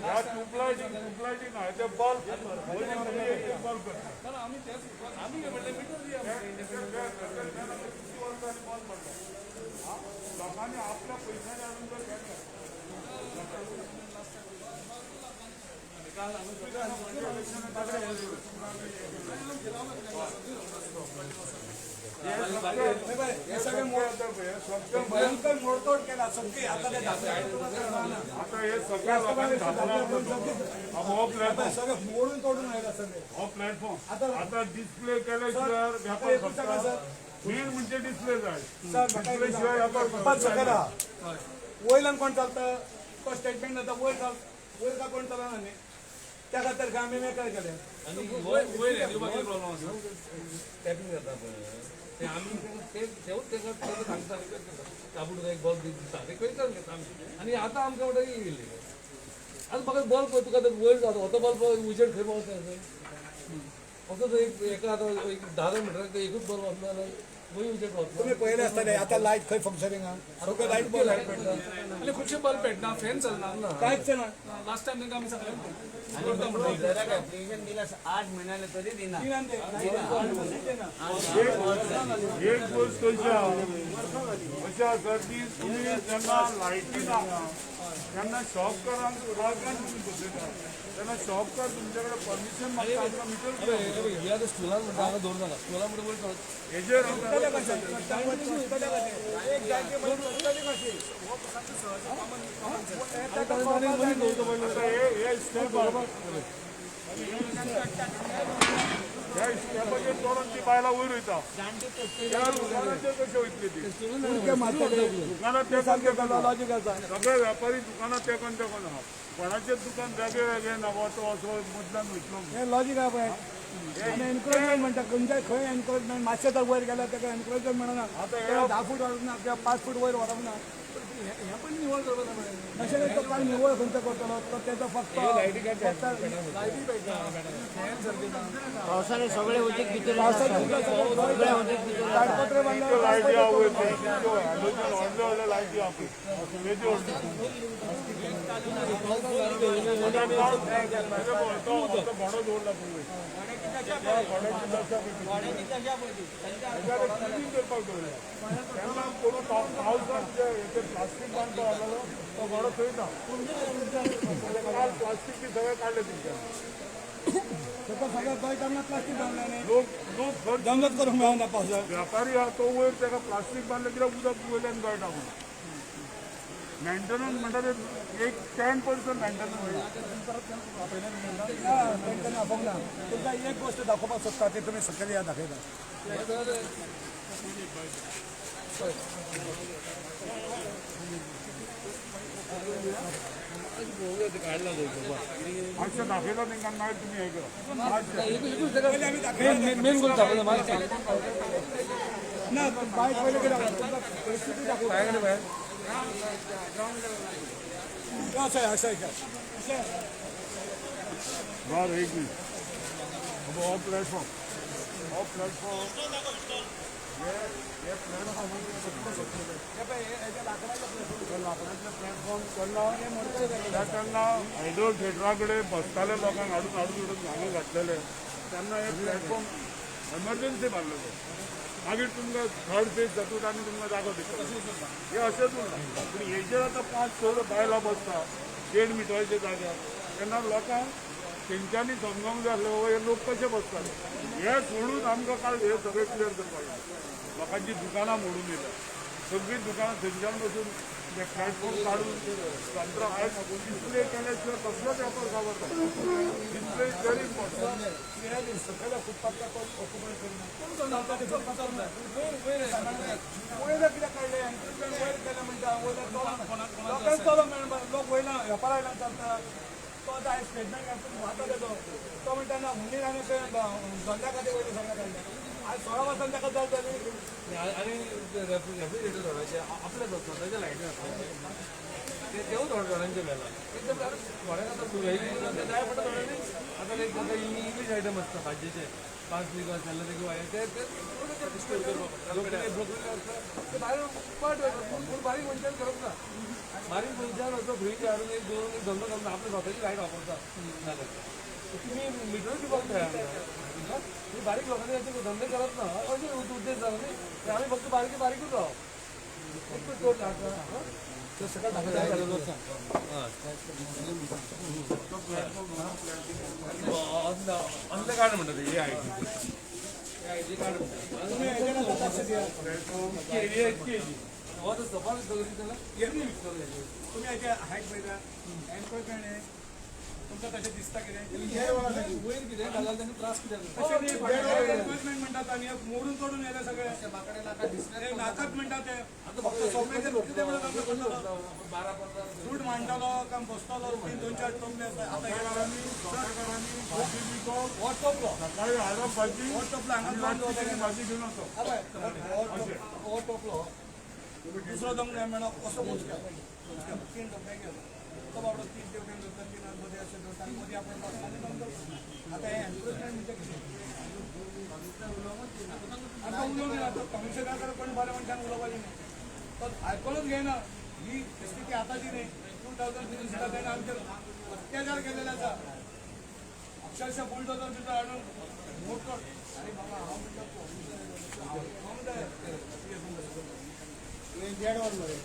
ह्या ट्यूबलायटी ना ते बल्ब बल्ब करता आम्ही तेच आम्ही काय म्हणलं मीटर दिया लोकांनी आपल्या पैशाने आणून जर घेतलं भयंकर मोडतोड केला सगळी आता ते आता हे सगळ्या लोकांनी हो प्लॅटफॉर्म सगळं मोडून तोडून राहिला सगळे हो प्लॅटफॉर्म आता डिस्प्ले केल्याशिवाय व्यापार करता मेन म्हणजे डिस्प्ले जाय डिस्प्ले शिवाय व्यापार वयल्यान कोण चालतं तो स्टेटमेंट जाता वयर का कोण चलना न्ही त्या खातीर आमी काय केले आणि वयर प्रॉब्लेम आसा टॅपिंग जाता पळय ते आमी तेवूच तेका सांगता कापूड एक बल्ब दिता ते खंयच्यान घेता आमी आणि आतां आमकां वाटत येयले आतां म्हाका बल्ब तुका वयर जाता होतो बल्ब उजेड खंय पावता असो एक एका आतां एक 10 मिटराक एकूच बल्ब आसना जाल्यार वयर उजेड पावता तुम्ही पहिले असताले आता लाईट खंय फंक्शनिंग आहा सगळं लाईट बल्ब आणि खुबशे बल्ब पेटना फॅन चलना कांयच ना लास्ट टाइम तांकां आमी सगळ्यांक ऍप्लिकेशन दिला 8 महिन्याला तरी दिना एक गोष्ट अशी आसा की तुम्ही जेन्ना लायटी ना तेन्ना शॉपकारांक रागान तुम्ही बसयता तेन्ना शॉपकार तुमचे कडेन परमिशन मागता आमकां मिटर हे आतां स्कुलान म्हणटा हांगा दवरूं नाका स्कुलान म्हणटा वयर चलत हेजेर हे स्टेप ह्या स्टेपाचेर चोरून ती बायलां वयर वयता त्या दुकानाचेर कशें वयतली ती दुकानात लॉजिक आसा सगळे व्यापारी दुकानात तेकोन आहा कोणाचें दुकान वेगळे वेगळे ना तो असो मदल्यान वयतलो हे लॉजिक आहा पळय आनी एनक्रोचमेंट म्हणटा खंयच्याय खंय एनक्रोचमेंट मातशें जर वयर गेल्यार ताका एनक्रोचमेंट मेळना ताका 10 फूट व्हरप ना किंवा 5 फूट वयर व्हरप ना हे पण निवड करपाक जाय अशें तो काय निवळ खंयचो करतलो तो तेजो फक्त लायटी पेटना फॅन सारके ना पावसाने सगळे उदीक भितर सगळे ताडपत्रे बांदल्यार लायटी आहा वयर हॅलोजन व्हडले व्हडले लायटी आहा पळय तेजी घोडो दवरला पळय करपाक दवरला तेन्ना कोण पावसांत जे प्लास्टीक बांदता आसलो तो घोडो थंय ना काल प्लास्टीक बी सगळें काडलें तुमच्यान ताका सगळें गोंय तेन्ना प्लास्टीक बांदलें न्ही लोक खर्च जंगत करूंक मेळना पावसाक व्यापारी आहा तो वयर ताका प्लास्टीक बांदलें कित्याक उदक वयल्यान गळटा म्हणून मेंटेनन्स म्हणटा ते एक 10% मेंटेनन्स तेंच्यांनी आपोवंक ना तुमकां एक गोश्ट दाखोवपाक सोदता ती तुमी सकयल या दाखयता मातशें दाखयता तेंकां मागीर तुमी हें करा मेन गोल दाखयता ना बायक पयलीं कितें तुमकां परिस्थिती दाखोवता अशें अशें बरं एक मिनिट हो प्लॅटफॉर्म लाकडाचे प्लॅटफॉर्म तेन्ना हायड्रो थिएटरा कडेन बसताले लोकांक हाडून हांगा घातलेले तेन्ना हे प्लॅटफॉर्म एमर्जन्सी बांदलेलो मागीर तुमकां थर्ड फेज जातून आनी तुमकां जागो दिता हे अशेंच उरला पूण हेजेर आतां 5-6 बायलां बसता 1.5 मिटराच्या जाग्यार तेन्ना लोकांक तेंच्यांनी समजूंक जाय आसलें हे लोक कशे बसताले हे सोडून आमकां काल हे सगळें क्लियर करपाक जाय लोकांची दुकानां मोडून येतात सगळीं दुकानां थंयच्यान बसून ते प्लॅटफॉर्म काढून पंधरा आज डिस्प्ले केल्याशिवाय कसलोच व्यापार सावरता डिस्प्ले इज व्हेरी इम्पॉर्टंट सगळ्या फुटपाथचा कोण ऑक्युपाय करिना वयर कित्याक काडले वयर केले म्हणटा लोकांक चलो लोक वयना व्यापार आयला चलता तो आतां आयज स्टेटमेंट घालून वाहता तेजो तो म्हणटा ना हुंडीर आनी धंद्या खातीर वयले सगळ्या काडले आज 16 वर्सांनी ताका जाय जाली आणि रेफ्रिजरेटर धरायचे आपल्या स्वतःच्या लायटी असतात ते देऊ थोड्या जणांच्या वेळेला एकदम थोड्या आता जाय पडटा थोड्यांनी आता इंग्लिश आयटम असतात भाजयेचे 5 लिटर सॅलरी किंवा ब्रोकली असतं ते बाहेर पाठ पूण बारीक मनशान करप ना बारीक मनशान असो फ्रीज हाडून एक दोन एक धंदो करता आपली स्वतःची लायट वापरता जाल्यार तुम्ही मीटर दिवपाक तयार तुम्ही बारीक लोकांनी याचे धंदे करत ना असे उद्देश झाला नाही आम्ही फक्त बारीकच राहू फक्त तो टाका ते सगळं अंधे कार्ड म्हणतात हे आयडी कार्ड तुम्ही हाचे हायट पळयता एन्क्रोचमेंट हे तुमकां तशें दिसता कितें वयर कितें घालाल त्यांनी त्रास कित्याक एन्क्रोचमेंट म्हणटात आनी मोडून तोडून येयले सगळे नाकात म्हणटा ते फक्त सोप्याचे कितें म्हणटा फ्रूट मांडटालो काय बसतालो 3-4 टोपले आतां हो टोपलो सकाळी हाडप भाजी हो टोपलो हांगा भाजी घेऊन वचप हो टोपलो दुसरो दम नाही म्हणा असं मोजक्या 3 टोपले गेलो तो बाबडो 3 देवट्यान धरता 3 मध्ये अशें धरता आनी मदीं आपण बसताले दम करता आतां हे एन्क्रोचमेंट म्हणजे कितें आतां उलोवंक ना कमिशनराकडे कोणी बऱ्या मनशान उलोवपाचें नाही तो आयकूनच घेयना ही स्थिती आतांची न्ही 2003 सुद्दां तेणें आमचेर अत्याचार केलेले आसा अक्षरशः बुलडोजर सुद्दां हाडून मोडतोड आनी बाबा हांव म्हणटा जेड वन मरे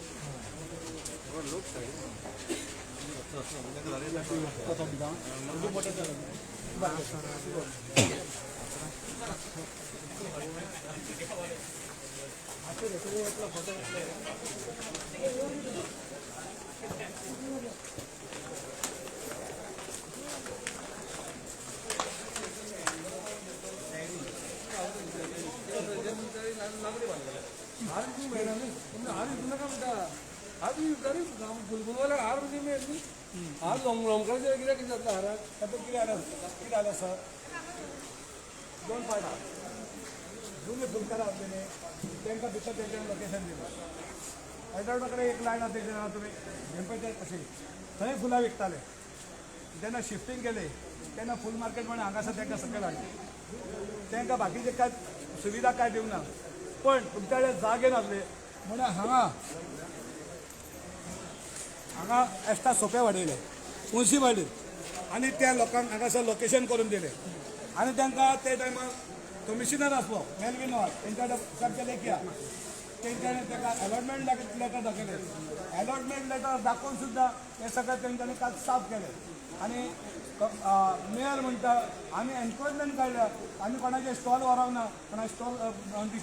बुलबुलवाला हार म्हणजे मी हार लोमकराचे कित्याक कितें जाता हाराक आतां कितें जालें सर 2 पार्ट आहा जुने फुलकारां आसलेले तांकां भितर तेंच्यान लोकेशन दिलें एडल्टा कडेन एक लायन आसा तेजेर तुमी घेवपाचें अशें थंय फुलां विकताले जेन्ना शिफ्टींग केलें तेन्ना फूल मार्केट म्हणून हांगासर तांकां सकयल हाडलें तांकां बाकीचे कांय सुविधा कांय दिवंक ना पण तुमच्या कडेन जागे नासले म्हणून हांगा एक्स्ट्रा सोपे वाडयले म्युन्सिपाल्टीन आनी त्या लोकांक हांगासर लोकेशन करून दिलें आनी तांकां ते टायमार कमिशनर आसलो मेलविन वार तेंच्या सारके लेखया तेंच्यांनी ताका अलॉटमेंट लेटर दाखयलें अलॉटमेंट लेटर दाखोवन सुद्दां हें सगळें तेंच्यांनी काल साफ केलें आनी मेयर म्हणटा आमी एन्क्रोचमेंट काडल्या आमी कोणाचे स्टॉल व्हरोंक ना कोणा स्टॉल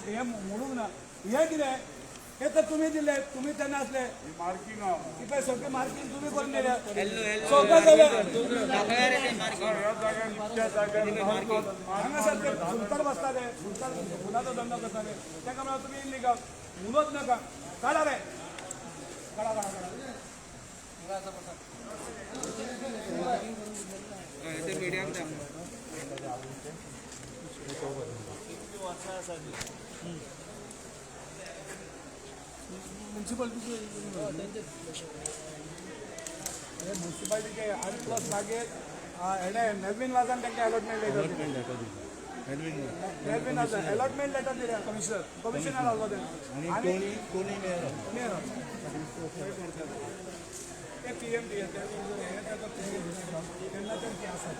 हे मोडूंक ना हें कितें हे तर तुम्ही दिले तुम्ही त्यांना असले मार्किंग इकडे सगळे मार्किंग तुम्ही करून दिले हांगासारखे फुलकर बसताले फुलाचो धंदो करताले ताका म्हणून तुम्ही इल्लीगल उलोवच नाका काढा रे काढा काढा काढा मिडियम म्युन्सिपाल्टीचे आनी प्लस मागीर हेणे मेलविन वाजान तांकां अलॉटमेंट लेटर मेलविन वाजान अलॉटमेंट लेटर दिलें कमिशनर आसलो तें आनी मेयर ते पीएम तेन्ना तेंचे आसा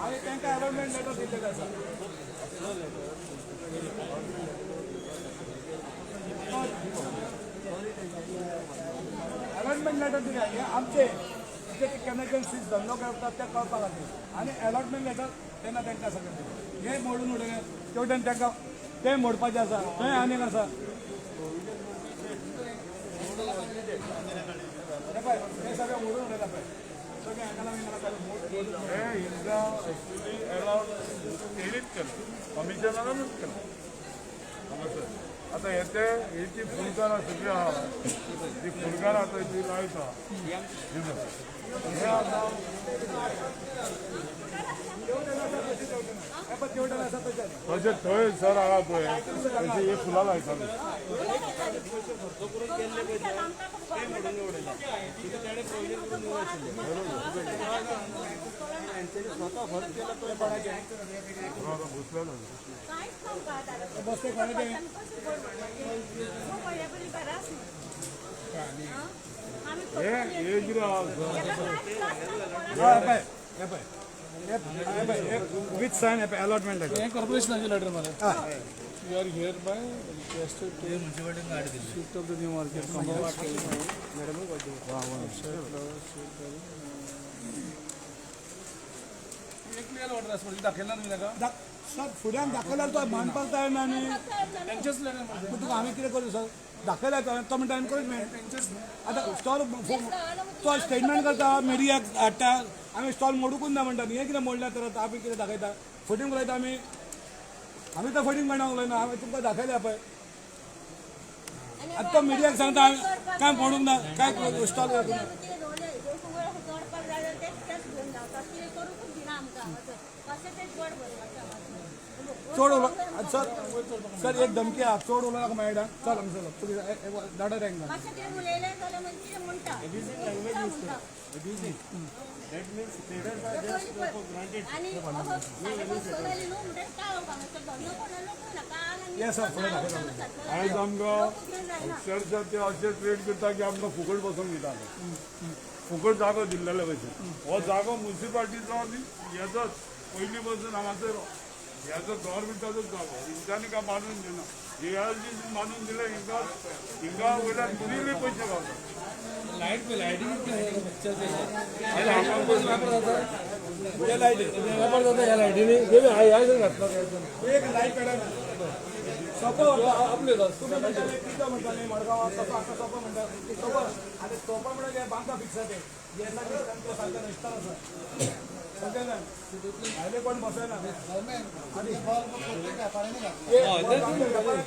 आनी तांकां अलॉटमेंट लेटर दिल्लें आसा अलॉटमेंट लेटर दिलें हे आमचे जे कॅमिकल सीज धंदो करतात ते कळपा खातीर आनी अलॉटमेंट लेटर तेन्ना तांकां सगळें दिलें हे मोडून उडयलें तेवटेन तांकां तें मोडपाचें आसा थंय आनीक आसा हे पळय हे सगळें मोडून उडयता पळय सगळें हांगा मोडून हे हिंगा ॲक्च्युली अलाउड तेणीच केलं कमिशनरानूच केलं हांगासर आतां हे जी फुलकारां सगळीं आहा ती फुलकारां आतां जी लायता हे आतां तेवटेन आसा तशें तशें थंय सर आहा पळय तशी ही फुलां लायताली बसते कोणाचे हे कितें आहा विथ सायन अलॉटमेंट हे कॉर्पोरेशनाचे लेटर मला you are hereby requested to shift of the new market एक क्लियर ऑर्डर आसा म्हणजे दाखयला तुम्ही ताका सर फुड्यान दाखयल्यार तो मानपाक जायना आनी त्यांचेच लेटर तुका आमी कितें करूं सर दाखयल्यार तो म्हणटा एनकरेजमेंट आतां स्टॉल तो स्टेटमेंट करता मिडियाक हाडटा आमी स्टॉल मोडूंकूच ना म्हणटा हे कितें मोडल्या तर आतां आमी कितें दाखयता फटींग उलयता आमी तर फटींग करणाक उलयना हांवें तुमकां दाखयल्या पळय आतां तो मिडियाक सांगता काय मोडूंक ना काय स्टॉल चड उलोवप सर एक धमकी आहा चड उलोवनाका मेळटा चल आमी चल तुका धाडा तांकां येस सर फुडें दाखयता आयज आमकां अक्षरशः ते अशें ट्रेड करता की आमकां फुकट बसूंक दिताले फुकट जागो दिल्लेले भशेन हो जागो म्युन्सिपाल्टीचो आनी हेजोच पयलीं पासून हांगासर हेजो गव्हर्मेंटाचोच जागो हिंगांनी काय मानून दिना जी मानून दिले हिंगा वयल्यान फ्रीली पयशे गावतात लायटिंग एक लायट पेडा सोपो आपले तुम्ही म्हणटाले कितें म्हणटाले मडगांवां सोपो आतां सोपो म्हणटा सोपो आतां सोपो म्हणजे बांका फिक्स ते येता तो सारको रस्ता आसा समजें ना भायले कोण बसयना आनी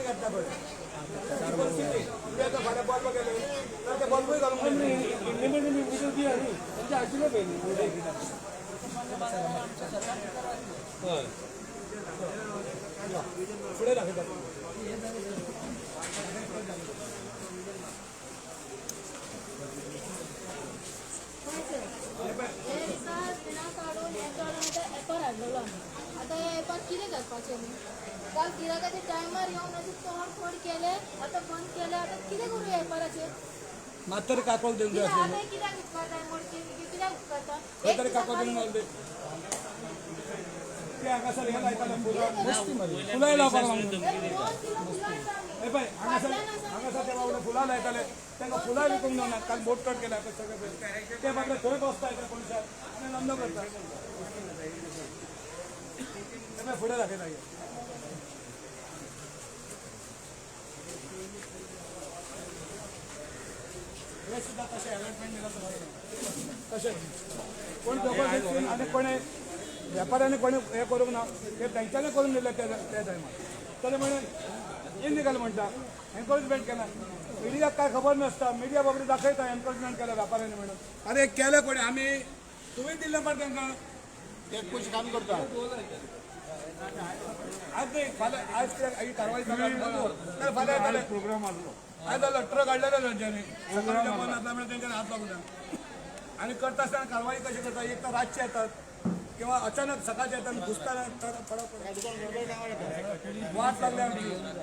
काडटा पळय परिस्थिती ते आतां फाल्यां बल्ब गेले तर ते बल्बूय घालूंक फुडें दाखयता आता हे पण कितें करपाचें न्ही काल गिरायकाचे टायमार येवन अशें तोड केले आतां बंद केले आतां कितें करूं वेपाराचेर मात तरी काकोल दिवंक जाय आसलें आतां कित्याक उपकारता मोडची कित्याक उपकारता खंय तरी काकोल दिवंक जाय ते हांगासर हे लायताले फुलां लावपाक लागून हे पळय हांगासर ते बाबडे फुलां लायताले तांकां फुलां विकूंक जावना काल बोट कट केल्या सगळे ते बाबडे थंय बसता त्या पोलिसार आनी लंडो करता ते फुडें दाखयता हे सुद्दां तशें अलॉटमेंट दिला तशें कोण जबरदस्ती आनी कोणें व्यापाऱ्यांनी कोणी हे करूंक ना ते तेंच्यांनी करून दिले त्या टायमार तरी म्हणून इनलिगल म्हणटा एनकरेजमेंट केला मिडियाक काय खबर नासता मिडिया बाबडी दाखयता एनकरेजमेंट केला व्यापाऱ्यांनी म्हणून अरे केले कोणी आमी तुवें दिल्ले पड तांकां एक पयशे काम करता आज नाही फाल्यां आज ही कारवाई जाल्यार फाल्यां येताले प्रोग्राम आसलो आज जालो ट्रक हाडलेले तेंच्यांनी सकाळी बंद आसला म्हणजे तेंच्यांनी हात लागून ना आनी करता आसतना कारवाई कशी करता एक तर रातचे येतात किंवा अचानक सकाळचे येतात घुसताना वाट लागली आमची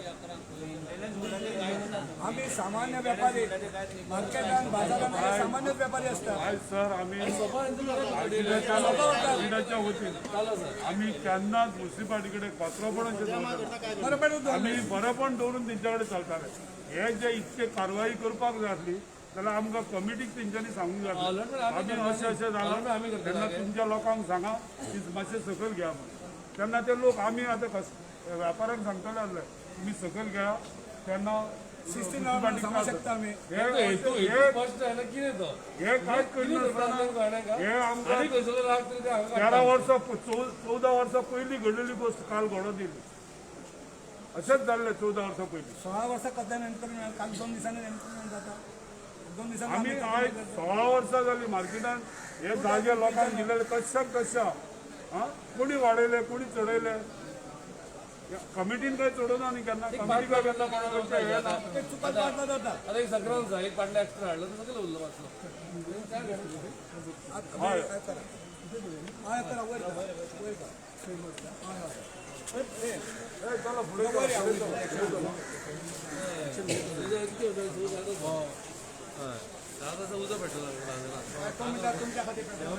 आम्ही सामान्य व्यापारी मार्केटान बाजारात सामान्य व्यापारी असतात आयज सर आमी फंडाच्या वतीन आमी केन्नाच म्युन्सिपाल्टी कडेन कचरो पण अशें दवरना बरोबर आमी बरेपण दवरून तेंच्या कडेन चलताले हे जे इतके कारवाई करपाक जाय आसली जाल्यार आमकां कमिटीक तेंच्यांनी सांगूंक जाय आमी अशें अशें जालां तेन्ना तुमच्या लोकांक सांगा की मातशें सकयल घ्या म्हणून तेन्ना ते लोक आमी आतां व्यापाऱ्यांक सांगतले आसले तुम्ही सकयल घ्या तेन्ना शिस्तीन रावन सांगू शकता आमी. हेतू स्पश्ट आहे ना कितें तो हे कांयच कितें करता करिनासतना कळना का हे आमकां आनी खंयसर राग तरी ते हांगा 13 वर्सां 14 वर्सां पयलीं घडलेली गोष्ट काल घडोवन दिली अशेंच जाल्लें 14 वर्सां पयलीं 16 वर्सां कथल्यानंतर काल 2 दिसांनी नंतर जाता 2 दिसांनी आमी आयज 16 वर्सां जालीं मार्केटान हे जागे लोकांक दिलेले कशा कोणी वाडयले कोणी चडयले कमिटीन काय चडोवना न्ही केन्ना कमिटी काय केन्ना कोणाकडचे हे ना चुकत पाडला जाता. आता एक संक्रांत झाली एक पाटला एक्स्ट्रा हाडलं तर सगळं उरलं वाचलं हय करा वयर करा. चला फुडें तसं उजं भेटलं तुमच्या खातीर फुडें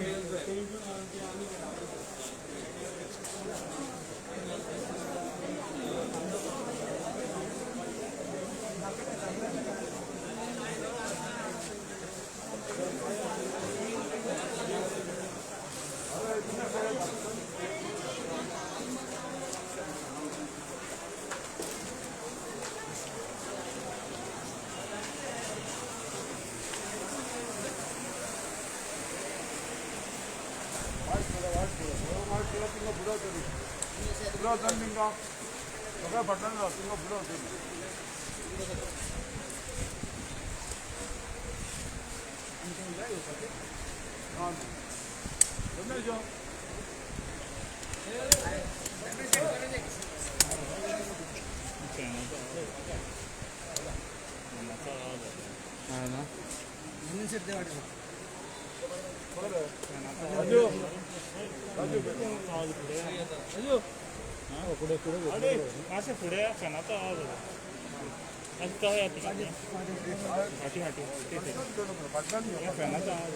तिंगा सगळ्या फाटल्यान राव तिंगा फुडें वचून रमेश राजू राजू मातशें फुडें फॅनाचो आवाज येता काय हाटी हाटी फाटल्यान फॅनाचो आवाज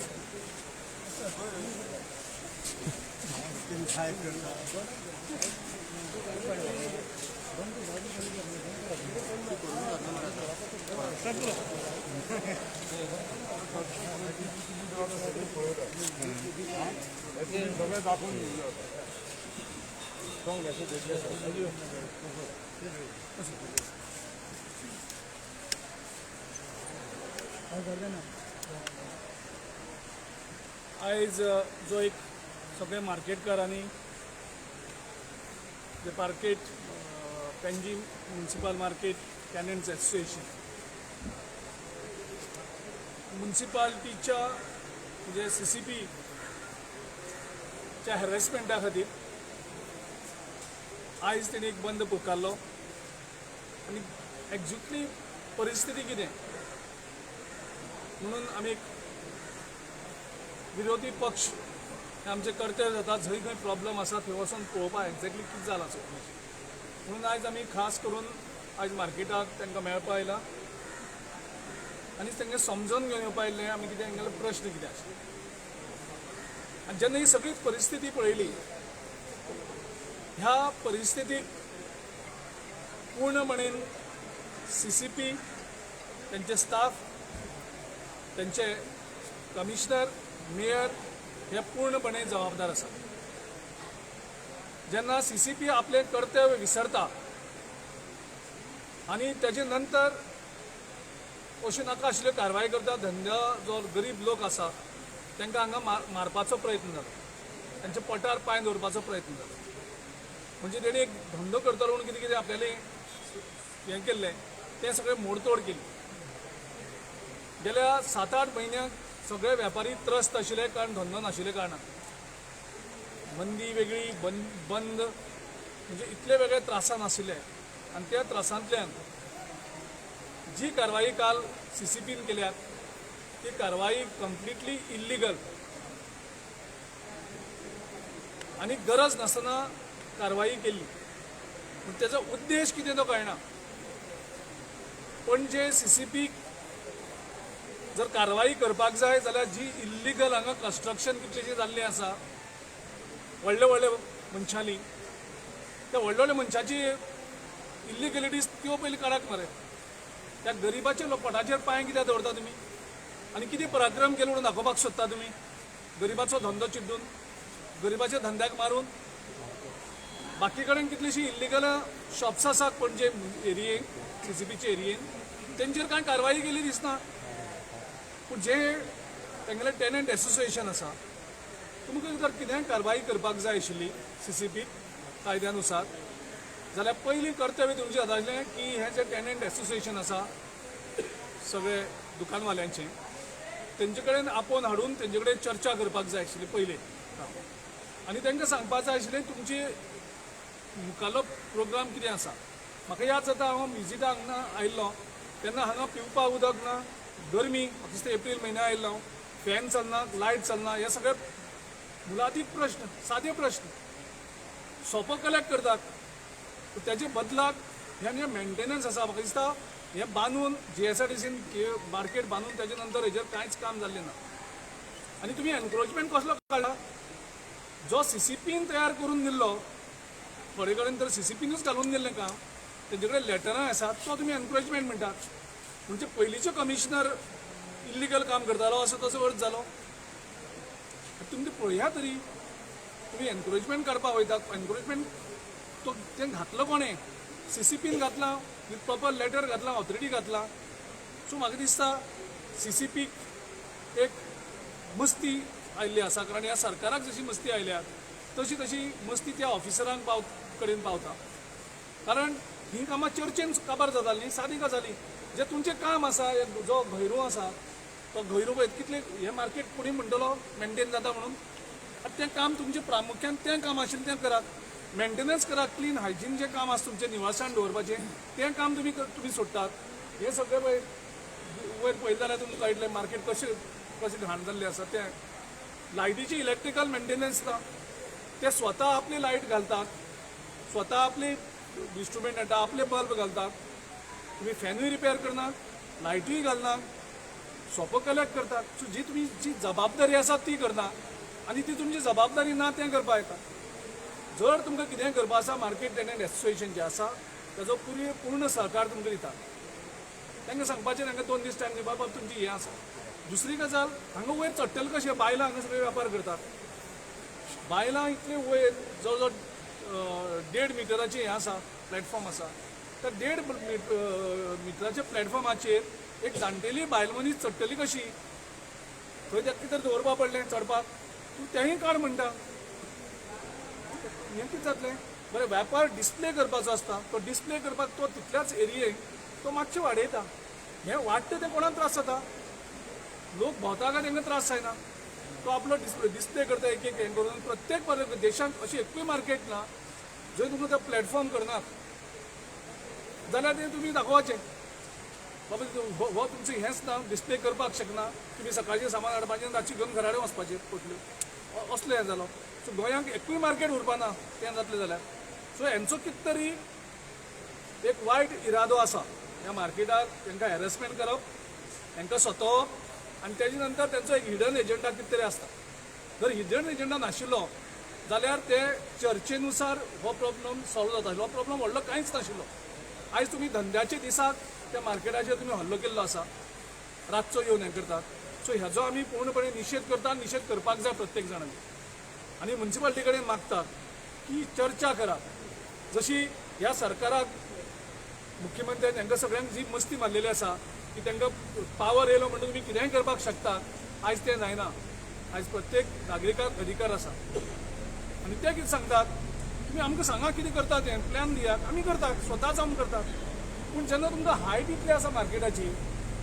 सगळें दाखोवन दिवचें आयज जो एक सगळे मार्केटकारांनी जे मार्केट पेंजी म्युनिसिपल मार्केट टेनंट्स एसोसिएशन म्युनिसिपालिटीच्या म्हणजे CCPच्या हॅरेसमेंटा खातीर आयज तेणी एक बंद पुकारलो आनी एक्झॅक्टली परिस्थिती कितें म्हणून आमी एक विरोधी पक्ष हे आमचे कर्तव्य जाता जंय खंय प्रॉब्लम आसा थंय वचून पळोवपाक एक्झॅक्टली कितें जालां चौकशी म्हणून आयज आमी खास करून आयज मार्केटाक तांकां मेळपा आयला आनी तांकां समजून घेवन येवपा आयिल्ले आमी कितें तांगेले प्रश्न कितें आसले आनी जेन्ना ही सगळी परिस्थिती पळयली ह्या परिस्थितीक पूर्णपणे CCP त्यांचे स्टाफ त्यांचे कमिशनर मेयर हे पूर्णपणे जबाबदार आसा जेन्ना CCP आपले कर्तव्य विसरता आणि त्याचे नंतर अशें नाका आशिल्ल्यो कारवाई करता धंदो जो गरीब लोक आसा तांकां हांगा मारपाचो प्रयत्न जालो तांच्या पोटार पांय दवरपाचो प्रयत्न जालो म्हणजे तेणी एक धंदो करतलो म्हणून कितें कितें आपल्याले हें केल्लें तें सगळें मोडतोड केली गेल्या 7-8 म्हयन्यांक सगळे व्यापारी त्रस्त आशिल्ले कारण धंदो नाशिल्ले कारणान मंदी वेगळी बंद म्हणजे इतले वेगळे त्रासान आशिल्ले आनी त्या त्रासांतल्यान जी कारवाई काल CCPन केल्यात ती कारवाई कंप्लिटली इल्लिगल आनी गरज नासतना कारवाई केली पूण तेजो उद्देश कितें तो कळना पण जे CCP जर कारवाई करपाक जाय जाल्यार जी इल्लिगल हांगा कन्स्ट्रक्शन कितलेशें जाल्लें आसा व्हडले व्हडले मनशांनी त्या व्हडल्या व्हडल्या मनशांची इल्लिगलिटीज त्यो पयलीं काडात मरे त्या गरिबाच्या पोटाचेर पांय कित्याक दवरता तुमी आनी कितें पराक्रम केलो म्हणून दाखोवपाक सोदता तुमी गरिबाचो धंदो चिड्डून गरिबाच्या धंद्याक मारून बाकी कडेन कितलींशीं इल्लिगल शॉप्स आसा पणजे एरियेन CCPचे एरियेन तेंचेर कांय कारवाई केली दिसना. पूण जे तेंगेलें टेनंट एसोसिएशन आसा तुमकां जर कितेंय कारवाई करपाक जाय आशिल्ली CCP कायद्यानुसार जाल्यार पयलीं कर्तव्य तुमचें जातालें की हें जें टेनंट एसोसिएशन आसा सगळे दुकानवाल्यांचें तेंचे कडेन आपोवन हाडून तेंचे कडेन चर्चा करपाक जाय आशिल्ली पयलीं आनी तांकां सांगपाक जाय आशिल्लें तुमची मुखाल्लो प्रोग्राम कितें आसा. म्हाका याद जाता हांव विजिटाक हांगा आयिल्लो तेन्ना हांगा पिवपाक उदक ना, गरमी म्हाका दिसता एप्रील म्हयन्या आयिल्लो हांव, फॅन चलना, लायट चलना, हे सगळे मुलादी प्रश्न, सादे प्रश्न सोंपो कलेक्ट करतात. त्याचे बदलाक हे जे मेंटेनन्स आसा म्हाका दिसता हें बांदून GSRTCन मार्केट बांदून त्याच्या नंतर हेजेर कांयच काम जाल्लें ना. आनी तुमी एनक्रोचमेंट कसलो काडला जो CCPन तयार करून दिल्लो, थोडे कडेन तर CCPनूच घालून दिल्लें काम, तेंचे कडेन लेटरां आसात तो तुमी एनक्रोचमेंट म्हणटात. म्हणजे पयलींचो कमिशनर इल्लिगल काम करतालो असो तसो अर्थ जालो. तुमी ते पळया तरी तुमी एनक्रोचमेंट काडपाक वयतात. एनक्रोचमेंट तो तें घातलो कोणें? CCPन घातला, विथ प्रॉपर लेटर घातला, ऑथॉरिटी घातला. सो म्हाका दिसता CCPक एक मस्ती आयिल्ली आसा, कारण ह्या सरकाराक जशी मस्ती आयल्या तशी मस्ती त्या ऑफिसरांक कडेन पावता. कारण ही कामां चर्चेन काबार जातालीं, सादी गजाली. जे तुमचें काम आसा, जो गैरू आसा तो गैरू पळय कितले हे मार्केट कोणी म्हणटलो मेंटेन जाता म्हणून. आतां तें काम तुमचें प्रामुख्यान तें काम आशिल्लें तें करात. मेंटेनन्स करात, क्लीन हायजीन जें काम आसा तुमचें निवासान दवरपाचें तें काम तुमी सोडटात. हे सगळें पळय वयर पळयलें जाल्यार तुमकां कळटलें मार्केट कशें घाण जाल्लें आसा. तें लायटीची इलेक्ट्रिकल मेंटेनन्स ना, ते स्वता आपली लायट घालतात, स्वता आपली इंस्ट्रुमेंट हाडटा, आपले बल्ब घालतात. तुम्ही फॅनूय रिपेअर करनात, लायटूय घालनात, सोंपो कलेक्ट करतात. सो जी जी जबाबदारी आसा ती करना आनी ती तुमची जबाबदारी ना तें करपाक येता. जर तुमकां कितेंय करपा आसा मार्केट टेनंट एसोसिएशन जें आसा ताजो पूर्ण सहकार तुमकां दिता. तांकां सांगपाचें तांकां 2 दीस टायम दिवपा बाबा तुमची हें आसा. दुसरी गजाल हांगा वयर चडटले कशें बायलां हांगा सगळे वेपार करतात. बायलां इतले वयर जवळ जवळ 1.5 मिटराचें हें आसा, प्लॅटफॉर्म आसा. त्या 1.5 मिटराच्या प्लॅटफॉर्माचेर एक जाणटेली बायल मनीस चडटली कशी? थंय ताका कितें दवरपा पडलें चडपाक, तूं तेंय काड म्हणटा. हें कितें जातलें? बरें वेपार डिस्प्ले करपाचो आसता, तो डिस्प्ले करपाक तो तितल्याच एरियेक तो मातशें वाडयता. हें वाडटा तें कोणाक त्रास जाता? लोक भोंवता काय तांकां त्रास जायना. तो आपलो डिस्प्ले करता एक हें करून. प्रत्येक देशांत अशी एकूय मार्केट ना जंय तुमकां तो प्लॅटफॉर्म करनात. जाल्यार तें तुमी दाखोवचें बाबा हो तुमचें हेंच ना, डिस्प्ले करपाक शकना, तुमी सकाळचें सामान हाडपाचें आनी रातचें घेवन घरा कडेन वचपाचें पोटल्यो, असलें हें जालो. सो गोंयांक एकूय मार्केट उरपाना तें जातलें जाल्यार. सो हेंचो कितें तरी एक वायट इरादो आसा ह्या मार्केटार. तांकां हॅरेसमेंट करप, तांकां सतोवप आनी तेजे नंतर तेंचो एक हिडन एजंडा कितें तरी आसता. जर हिडन एजंडा नाशिल्लो जाल्यार ते चर्चेनुसार हो प्रॉब्लम सॉल्व जातालो. हो प्रॉब्लम व्हडलो कांयच नाशिल्लो. आयज तुमी धंद्याच्या दिसाक त्या मार्केटाचेर तुमी हल्लो केल्लो आसा, रातचो येवन हें करतात. सो हेजो आमी पूर्णपणे निशेध करता, निशेध करपाक जाय प्रत्येक जाणांनी. आनी म्युन्सिपाल्टी कडेन मागतात की चर्चा करात. जशी ह्या सरकाराक मुख्यमंत्र्यान तांकां सगळ्यांक जी मस्ती मारलेली आसा की तांकां पावर येयलो म्हणटून तुमी कितेंय करपाक शकतात, आयज तें जायना. आयज प्रत्येक नागरिकाक अधिकार आसा. आनी ते कितें सांगतात, तुमी आमकां सांगा कितें करतात, तें प्लॅन दियात, आमी करतात, स्वताच आमी करतात. पूण जेन्ना तुमकां हायट इतली आसा मार्केटाची,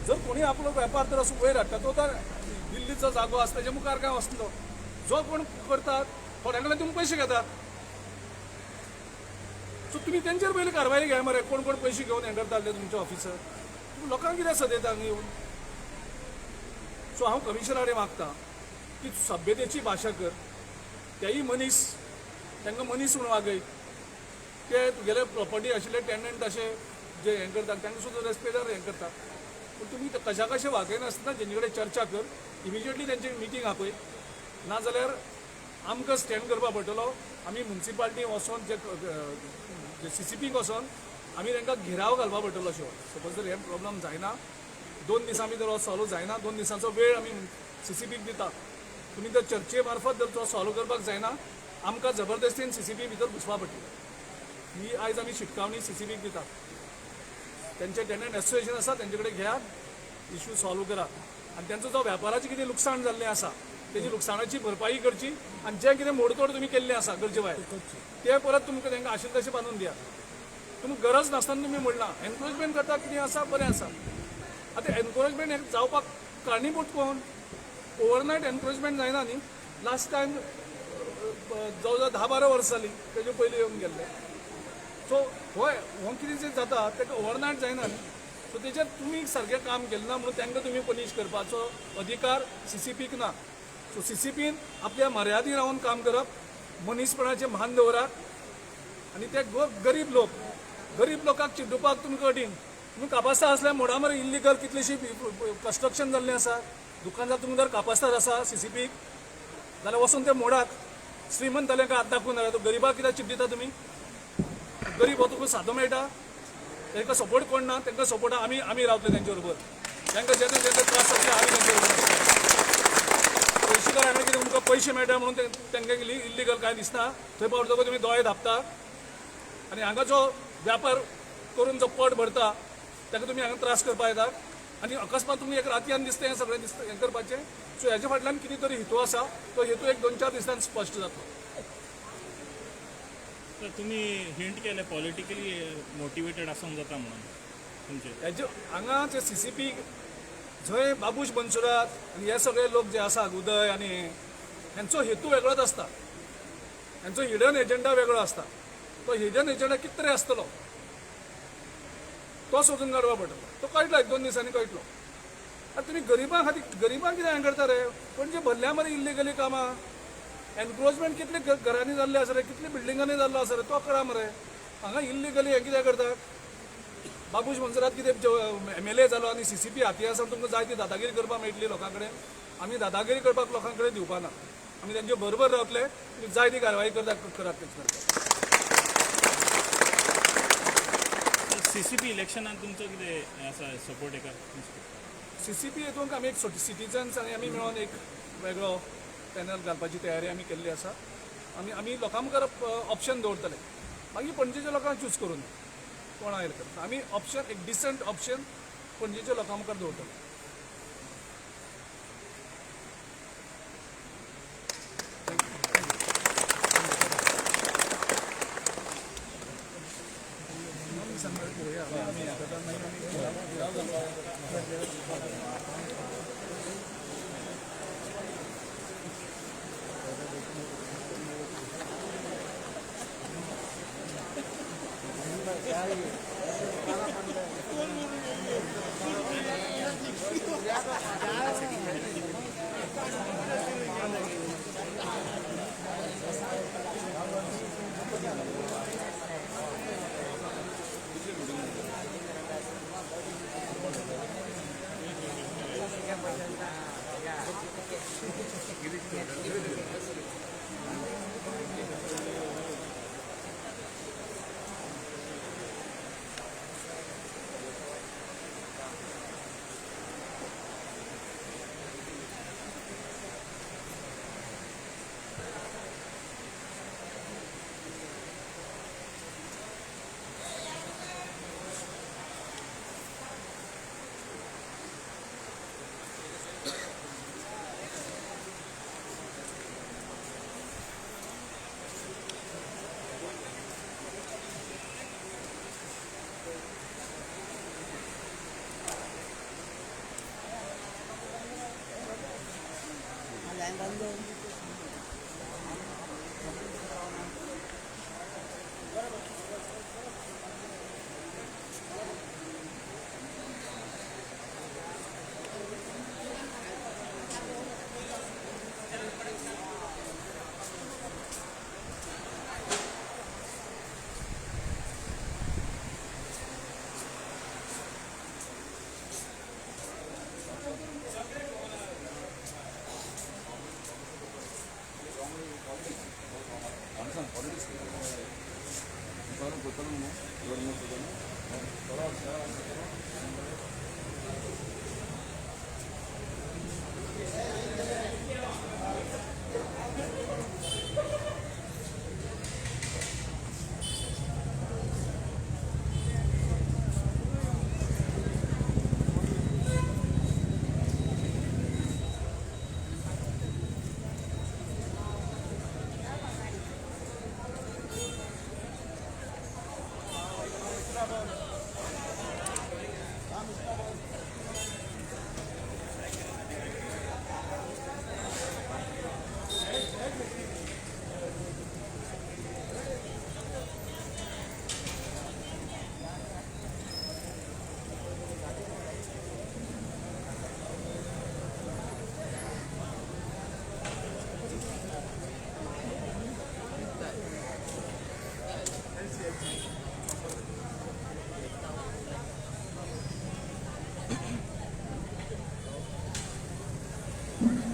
जर कोणी आपलो वेपार तर असो वयर हाडटा तो तर दिल्लीचो जागो आसा तेच्या मुखार काय वचलो. जो कोण करतात थोड्या कडल्यान तुमी पयशे घेतात. सो तुमी तेंचेर पयलीं कारवाय घ्या मरे, कोण कोण पयशे घेवन हें करतात ते तुमचे ऑफिसर. तुमी लोकांक कितें सदयता हांगा येवन? सो हांव कमिशनरा कडेन मागतां की सभ्यतेची भाशा कर. तेय मनीस तांकां मनीस म्हणून वागय. ते तुगेले प्रॉपर्टी आशिल्ले टेनंट अशे जे हें करतात तांकां सुद्दां रेस्पेदार हें करतात. पूण तुमी कशा वागयनासतना तेंचे कडेन चर्चा कर. इमिजिएटली तेंची मिटींग आपय, नाजाल्यार आमकां स्टँड करपा पडटलो. आमी म्युन्सिपाल्टी वचोन जे CCPक वचोन आमी तांकां घेराव घालपा पडटलो. अशें सपोज जर हे प्रॉब्लम जायना, 2 दिसां भितर हो सॉल्व जायना, 2 दिसांचो वेळ आमी CCPक दितात. तुमी जर चर्चे मार्फत जर तो सॉल्व करपाक जायना, आमकां जबरदस्तीन CCP भितर घुसपा पडटलें. ही आयज आमी शिटकावणी CCBक दितात. त्यांचे टेनंट एसोसिएशन आसा तेंचे कडेन घेयात, इश्यू सॉल्व करात आनी त्यांचो जो वेपाराचें कितें लुकसाण जाल्लें आसा तेजी लुकसाणाची भरपाई करची आनी जें कितें मोडतोड तुमी केल्लें आसा गरजे भायर तें परत तुमकां तांकां आशिल्लें तशें बांदून दियात. तुमकां गरज नासतना तुमी म्हणला एनकरेजमेंट करता कितें आसा बरें आसा. आतां एनकरेजमेंट हें जावपाक कारणीभूत कोण? ओवरनायट एनकरेजमेंट जायना न्ही. लास्ट टायम जवळ जवळ 10-12 वर्सां जालीं तेजे पयलीं येवन गेल्ले. सो हो कितें जें जाता तेका ओवरनायट जायना न्ही. सो तेजेर तुमी सारकें काम केलें ना म्हणून तांकां तुमी पनीश करपाचो अधिकार CCPक ना. सो CCPन आपल्या मर्यादेन रावन काम करप, मनीसपणाचें भान दवरात आनी ते गरीब लोकांक चिड्डुपाक तुमकां कठीण. तुमी कापास्तां असल्या मोडा मरे इल्लिगल कितलीशी कन्स्ट्रक्शन जाल्लें आसा. दुकानदार तुमकां जर कापास्तार आसा CCPक जाल्यार वचून ते मोडात. श्रीमंत जाल्यार हात दाखोवन नाका. तो गरीबाक कित्याक चिड्डिता तुमी? गरीब हो तुका सादो मेळटा, तांकां सपोर्ट कोण ना, तांकां सपोर्ट आमी रावतले तेंचे बरोबर. तांकां जेन्ना जेन्ना त्रास जातले आमी तेंचे बरोबर. पयशेकार हांगा कितें तुमकां पयशे मेळटा म्हणून तांकां इल्लिगल कांय दिसना. थंय पावतकच तुमी दोळे धापता आनी हांगा जो व्यापार करून जो पट भरता ताका तुमी हांगा त्रास करपा येतात. आनी अकस्मात तुमी एक रातयान दिसता हें सगळें दिसता हें करपाचें. सो हेच्या फाटल्यान कितें तरी हेतू आसा. तो हेतू एक 2-4 दिसांनी स्पश्ट जातलो. तर तुम्ही हिंट केले पॉलिटिकली मोटिवेटेड आसूंक जाता म्हणून तुमचे हेजे हांगा जे CCP जंय बाबूश बनसुरात आनी हे सगळे लोक जे आसा उदय आनी हेंचो हेतू वेगळोच आसता. हेंचो हिडन एजंडा वेगळो आसता. तो हिडन एजंडा कितें तरी आसतलो तो सोदून काडपा पडटलो. तो कळटलो 1-2 दिसांनी कळटलो. आतां तुमी गरिबां खातीर गरिबांक कितें हें करता रे? पण जे भरल्या मरे इल्लिगली कामां एनक्रोचमेंट कितले घरांनी जाल्ले आसा रे, कितले बिल्डिंगांनी जाल्लो आसा रे, तो कळा मरे. हांगा इल्लिगली हें कितें करतात? बाबूश मनसुरात कितें MLA जालो आनी CCP हाती आसा तुमकां जाय ती दादागिरी करपाक मेळटली लोकां कडेन. आमी दादागिरी करपाक लोकां कडेन दिवपाना. आमी तेंचे बरोबर रावतले. तुमी जाय ती कारवाई करात तेंचे. CCP इलेक्शनात तुमचो कितें हें आसा सपोर्ट एका CCP हेतूंक आमी एक सिटीजन्स आनी आमी मेळोन एक वेगळो पॅनल घालपाची तयारी आमी केल्ली आसा. आमी लोकां मुखार ऑप्शन दवरतले. मागीर पणजेच्या लोकांक चूज करून कोण आयले करता. आमी ऑप्शन एक डिसंट ऑप्शन पणजेच्या लोकां मुखार दवरतले. आहे